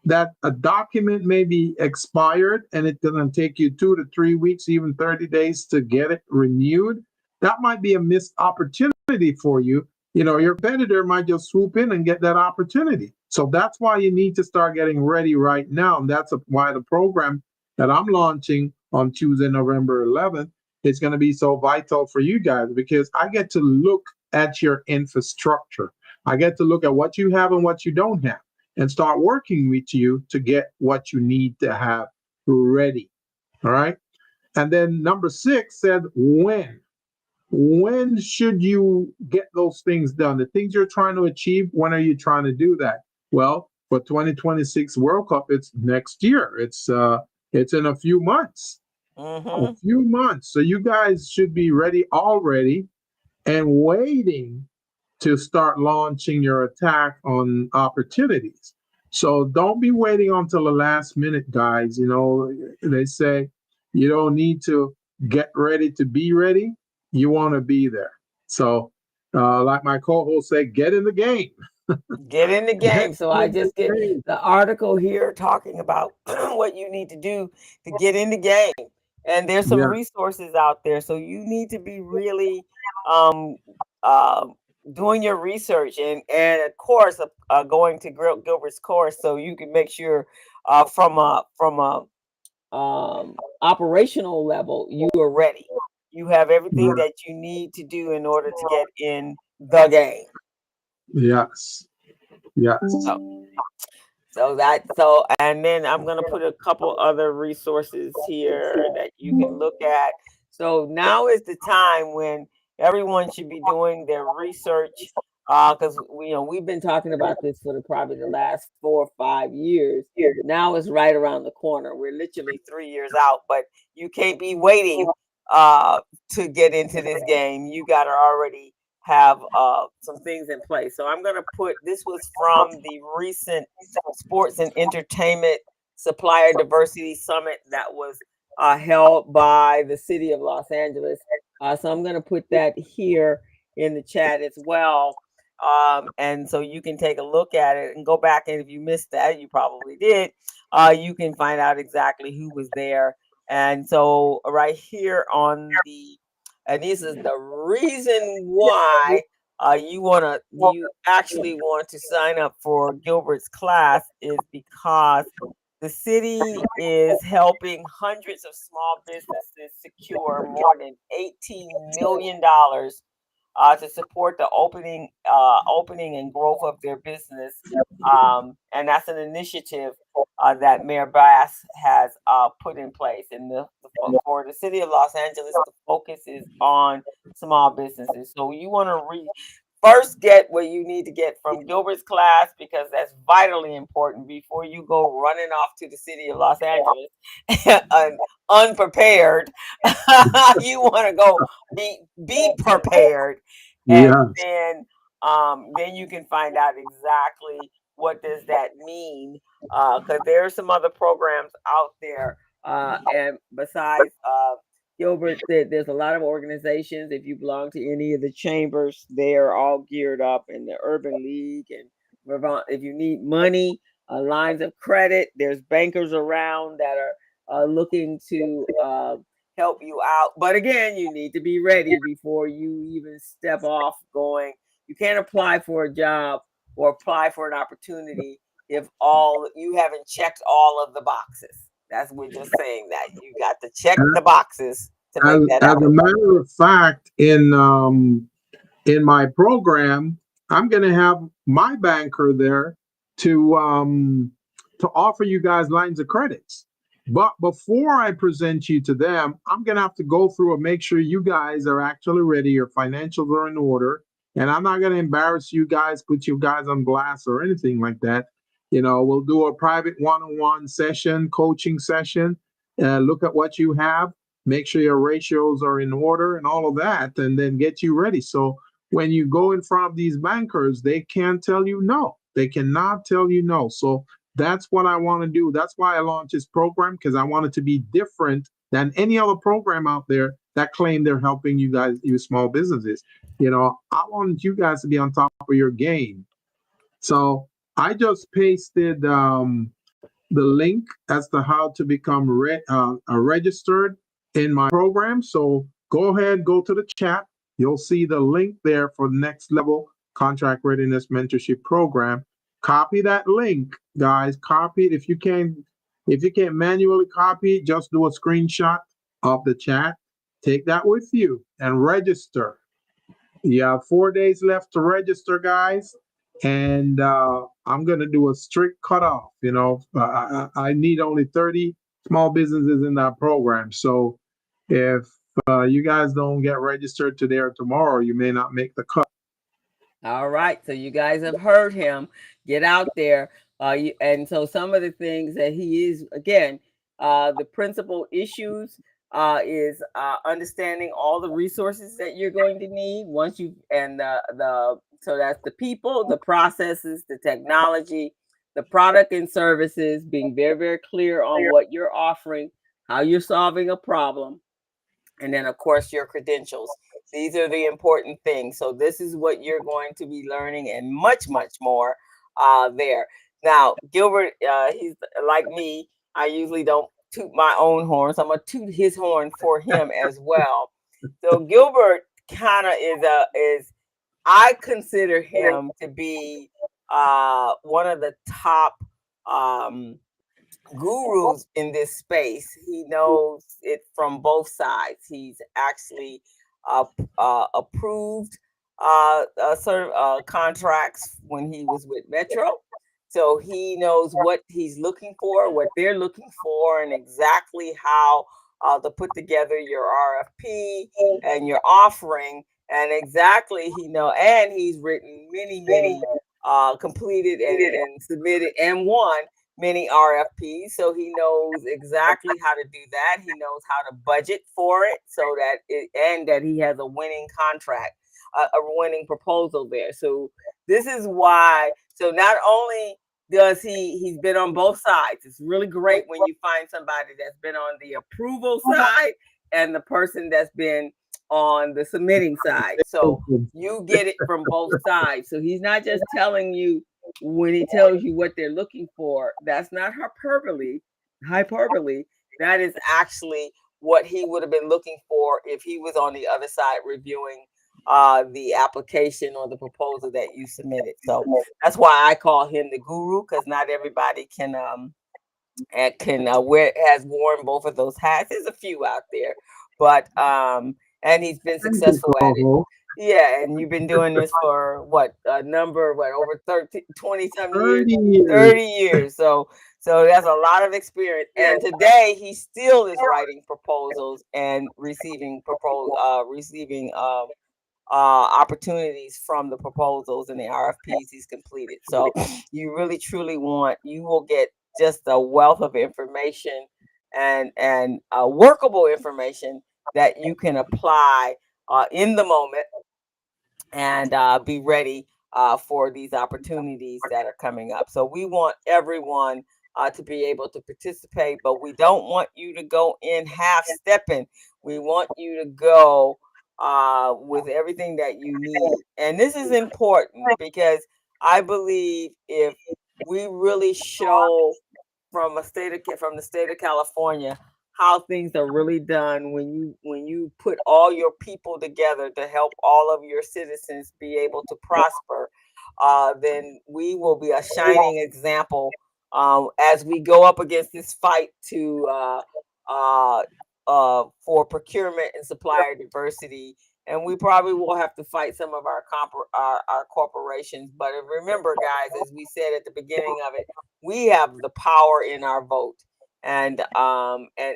that a document may be expired and it's going to take you 2 to 3 weeks, even 30 days to get it renewed, that might be a missed opportunity for you. Your competitor might just swoop in and get that opportunity. So that's why you need to start getting ready right now. And that's why the program that I'm launching on Tuesday, November 11th, is going to be so vital for you guys, because I get to look at your infrastructure. I get to look at what you have and what you don't have, and start working with you to get what you need to have ready. All right. And then number 6 said, when? When should you get those things done? The things you're trying to achieve, when are you trying to do that? Well, for 2026 World Cup, it's next year. It's in a few months. A few months. So you guys should be ready already and waiting to start launching your attack on opportunities. So don't be waiting until the last minute, guys. They say you don't need to get ready to be ready. You want to be there. So, like my co-host said, get in the game. Get in the Get game. So I in the just get game. the article here talking about what you need to do to get in the game. And there's some Yeah. resources out there. So you need to be really um, uh, doing your research, and of course going to Gilbert's course, so you can make sure from a operational level you are ready. You have everything Yeah. that you need to do in order to get in the game. Yes. Yes. And then I'm going to put a couple other resources here that you can look at. So now is the time when everyone should be doing their research, because we've been talking about this for probably the last 4 or 5 years. Now it's right around the corner. We're literally 3 years out, but you can't be waiting to get into this game. You got to already have some things in place. So I'm going to put, this was from the recent Sports and Entertainment Supplier Diversity Summit that was held by the city of Los Angeles. So I'm going to put that here in the chat as well. And so you can take a look at it and go back. And if you missed that, you probably did, you can find out exactly who was there. And so right here on and this is the reason why you actually want to sign up for Gilbert's class, is because the city is helping hundreds of small businesses secure more than $18 million to support the opening and growth of their business. And that's an initiative that Mayor Bass has put in place. And for the city of Los Angeles, the focus is on small businesses. So you want to first get what you need to get from Gilbert's class, because that's vitally important before you go running off to the city of Los Angeles unprepared. You want to go be prepared, and then you can find out exactly what does that mean, because there are some other programs out there, and besides Gilbert, there's a lot of organizations. If you belong to any of the chambers, they are all geared up in the Urban League and Vermont. If you need money, lines of credit, there's bankers around that are looking to help you out. But again, you need to be ready before you even step off going. You can't apply for a job or apply for an opportunity if you haven't checked all of the boxes. We're just saying that you got to check the boxes to make that happen. As a matter of fact, in my program, I'm going to have my banker there to offer you guys lines of credits. But before I present you to them, I'm going to have to go through and make sure you guys are actually ready, your financials are in order. And I'm not going to embarrass you guys, put you guys on blast or anything like that. We'll do a private one-on-one session, coaching session, look at what you have, make sure your ratios are in order and all of that, and then get you ready. So when you go in front of these bankers, they can't tell you no. They cannot tell you no. So that's what I want to do. That's why I launched this program, because I want it to be different than any other program out there that claim they're helping you guys, you small businesses. I want you guys to be on top of your game. So I just pasted the link as to how to become registered in my program. So go ahead, go to the chat. You'll see the link there for the next level contract readiness mentorship program. Copy that link, guys. Copy it. If you can't manually copy it, just do a screenshot of the chat. Take that with you and register. You have 4 days left to register, guys. And I'm going to do a strict cutoff. I need only 30 small businesses in that program. So if you guys don't get registered today or tomorrow, you may not make the cut. All right. So you guys have heard him. Get out there. And so some of the things that he is, again, the principal issues is understanding all the resources that you're going to need once you, and so that's the people, the processes, the technology, the product and services, being very, very clear on what you're offering, how you're solving a problem, and then of course your credentials. These are the important things. So this is what you're going to be learning, and much, much more there. Now, Gilbert, he's like me. I usually don't toot my own horn, so I'm gonna toot his horn for him as well. So Gilbert kind of is I consider him to be one of the top gurus in this space. He knows it from both sides. He's actually approved sort of contracts when he was with Metro. So he knows what he's looking for, what they're looking for, and exactly how to put together your RFP and your offering. And exactly and he's written many completed and submitted and won many RFPs. So he knows exactly how to do that. He knows how to budget for it so that and that he has a winning contract, a winning proposal there. So this is why. So not only does he's been on both sides. It's really great when you find somebody that's been on the approval side and the person that's been on the submitting side. So you get it from both sides. So he's not just telling you when he tells you what they're looking for. That's not hyperbole. That is actually what he would have been looking for if he was on the other side reviewing the application or the proposal that you submitted. So that's why I call him the guru, because not everybody can has worn both of those hats. There's a few out there, but and he's been successful at it. Yeah, and you've been doing this for over 20 some years, 30 years. So that's a lot of experience. And today he still is writing proposals and receiving opportunities from the proposals and the RFPs he's completed. So you really truly you will get just a wealth of information and workable information that you can apply in the moment and be ready for these opportunities that are coming up. So we want everyone to be able to participate, but we don't want you to go in half stepping. We want you to go with everything that you need. And this is important because I believe if we really show from the state of California how things are really done when you put all your people together to help all of your citizens be able to prosper, then we will be a shining example as we go up against this fight for procurement and supplier diversity. And we probably will have to fight some of our corporations. But remember, guys, as we said at the beginning of it, we have the power in our vote. And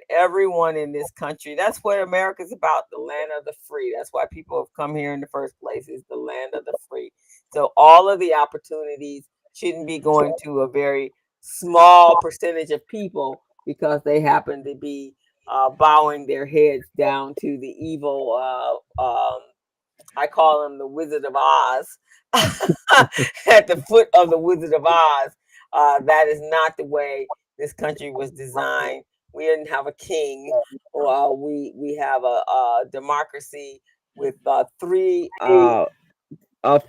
everyone in this country, that's what America's about, the land of the free. That's why people have come here in the first place, is the land of the free. So all of the opportunities shouldn't be going to a very small percentage of people because they happen to be bowing their heads down to the evil, I call him the Wizard of Oz, at the foot of the Wizard of Oz. That is not the way this country was designed. We didn't have a king. We have a democracy with three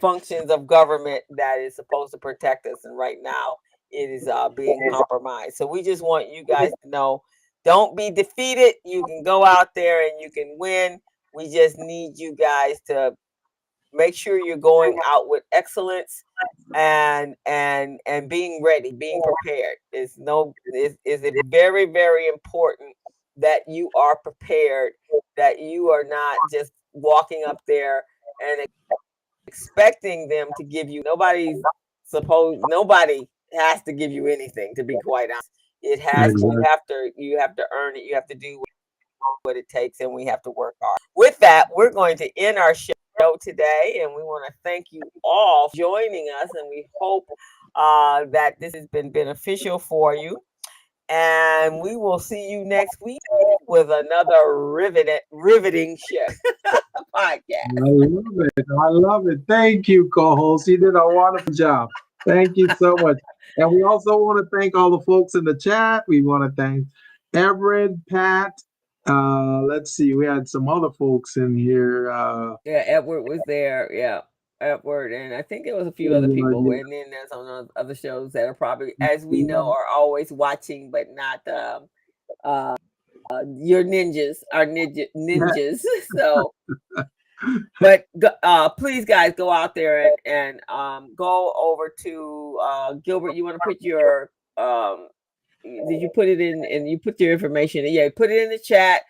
functions of government that is supposed to protect us. And right now it is being compromised. So we just want you guys to know, don't be defeated. You can go out there and you can win. We just need you guys to make sure you're going out with excellence and being ready, being prepared. Is very, very important that you are prepared, that you are not just walking up there and expecting them to give you. Nobody has to give you anything, to be quite honest. You have to earn it. You have to do what it takes, and we have to work hard. With that, we're going to end our show today, and we want to thank you all for joining us, and we hope that this has been beneficial for you. And we will see you next week with another riveting show podcast. I love it. Thank you, co-host. You did a wonderful job. Thank you so much. And we also want to thank all the folks in the chat. We want to thank Everett, Pat. Let's see. We had some other folks in here. Yeah, Edward was there. Yeah, Edward, and I think there was a few other people. And then there's on other shows that are probably, as we know, are always watching, but not your ninjas, our ninjas. So, but please, guys, go out there and go over to Gilbert. You want to put your did you put it in, and you put your information? Yeah, put it in the chat.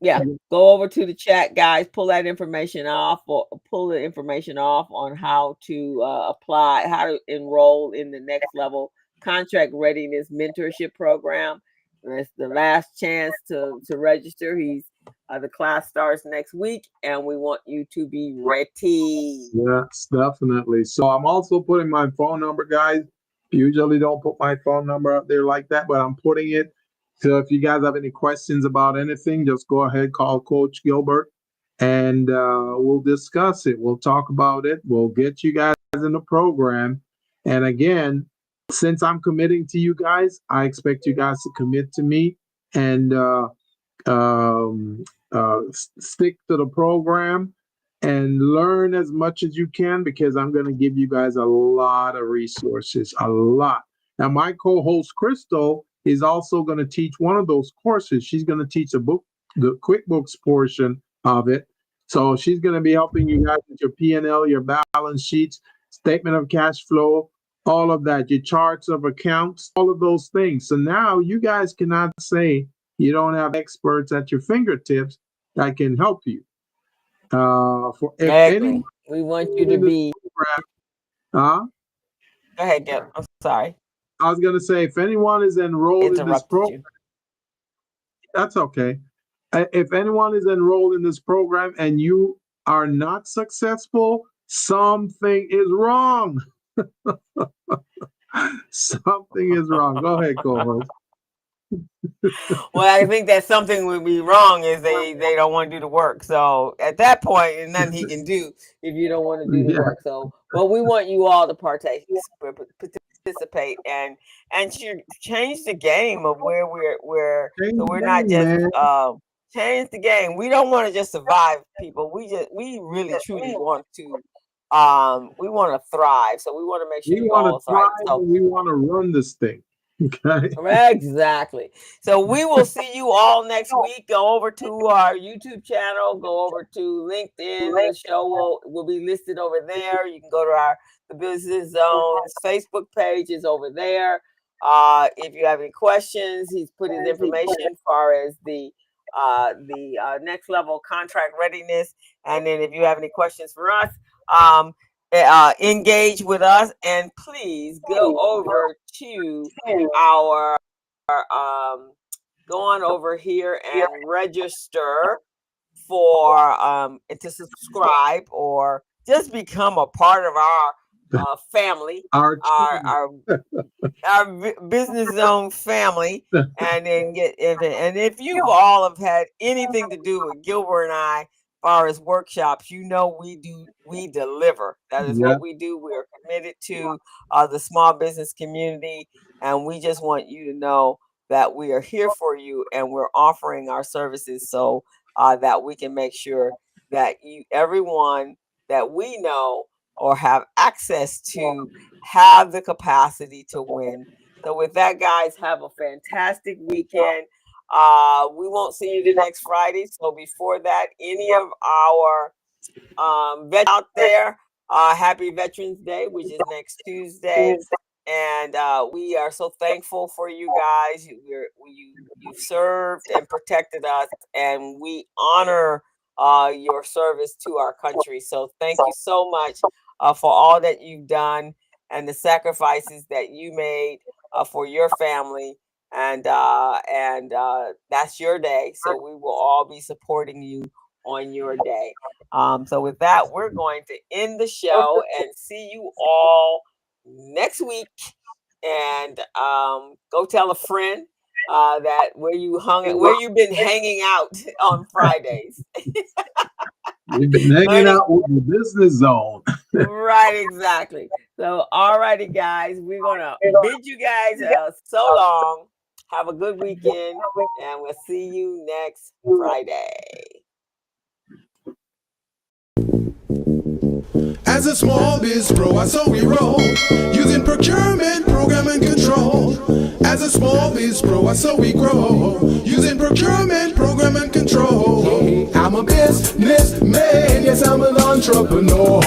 Yeah, go over to the chat, guys. Pull that information off, or pull the information off on how to apply, how to enroll in the next level contract readiness mentorship program. And it's the last chance to register. The class starts next week, and we want you to be ready. Yes, definitely. So I'm also putting my phone number, guys. Usually don't put my phone number up there like that, but I'm putting it. So if you guys have any questions about anything, just go ahead, call Coach Gilbert, and we'll discuss it. We'll talk about it. We'll get you guys in the program. And again, since I'm committing to you guys, I expect you guys to commit to me and stick to the program and learn as much as you can, because I'm going to give you guys a lot of resources, a lot. Now, my co-host Crystal is also going to teach one of those courses. She's going to teach the QuickBooks portion of it. So she's going to be helping you guys with your P&L, your balance sheets, statement of cash flow, all of that, your charts of accounts, all of those things. So now you guys cannot say you don't have experts at your fingertips that can help you. For if any, we want you to be. Go ahead, Gil. I'm sorry. I was going to say, if anyone is enrolled in this program, that's okay. If anyone is enrolled in this program and you are not successful, something is wrong. Something is wrong. Go ahead, co-host. Well, I think that something would be wrong is they don't want to do the work. So at that point, there's nothing he can do if you don't want to do the work. So, but we want you all to participate and change the game of where we're not just change the game. We don't want to just survive, people. We really truly want to we want to thrive. So we want to make sure you all thrive. So we want to run this thing. Okay. Exactly. So we will see you all next week. Go over to our YouTube channel. Go over to LinkedIn. The show will be listed over there. You can go to the Business Zone's Facebook page is over there. If you have any questions, he's put his information as far as the next level contract readiness. And then if you have any questions for us, engage with us, and please go over to our go on over here and register for to subscribe or just become a part of our family, our Business Zone family, and then and if you all have had anything to do with Gilbert and I, as far as workshops, we deliver. That is what we do. We are committed to the small business community, and we just want you to know that we are here for you, and we're offering our services so that we can make sure that everyone that we know or have access to have the capacity to win. So with that, guys, have a fantastic weekend. We won't see you the next Friday. So before that, any of our vets out there, happy Veterans Day, which is next Tuesday. And we are so thankful for you guys. You served and protected us, and we honor your service to our country. So thank you so much for all that you've done and the sacrifices that you made for your family. And that's your day. So we will all be supporting you on your day. So with that, we're going to end the show and see you all next week. And go tell a friend that where you've been hanging out on Fridays. We've been hanging out with the Business Zone. Right, exactly. So, all righty, guys, we're gonna bid you guys so long. Have a good weekend, and we'll see you next Friday. As a small biz pro, so we roll, using procurement, program, and control. As a small biz pro, so we grow, using procurement, program, and control. I'm a businessman, yes, I'm an entrepreneur.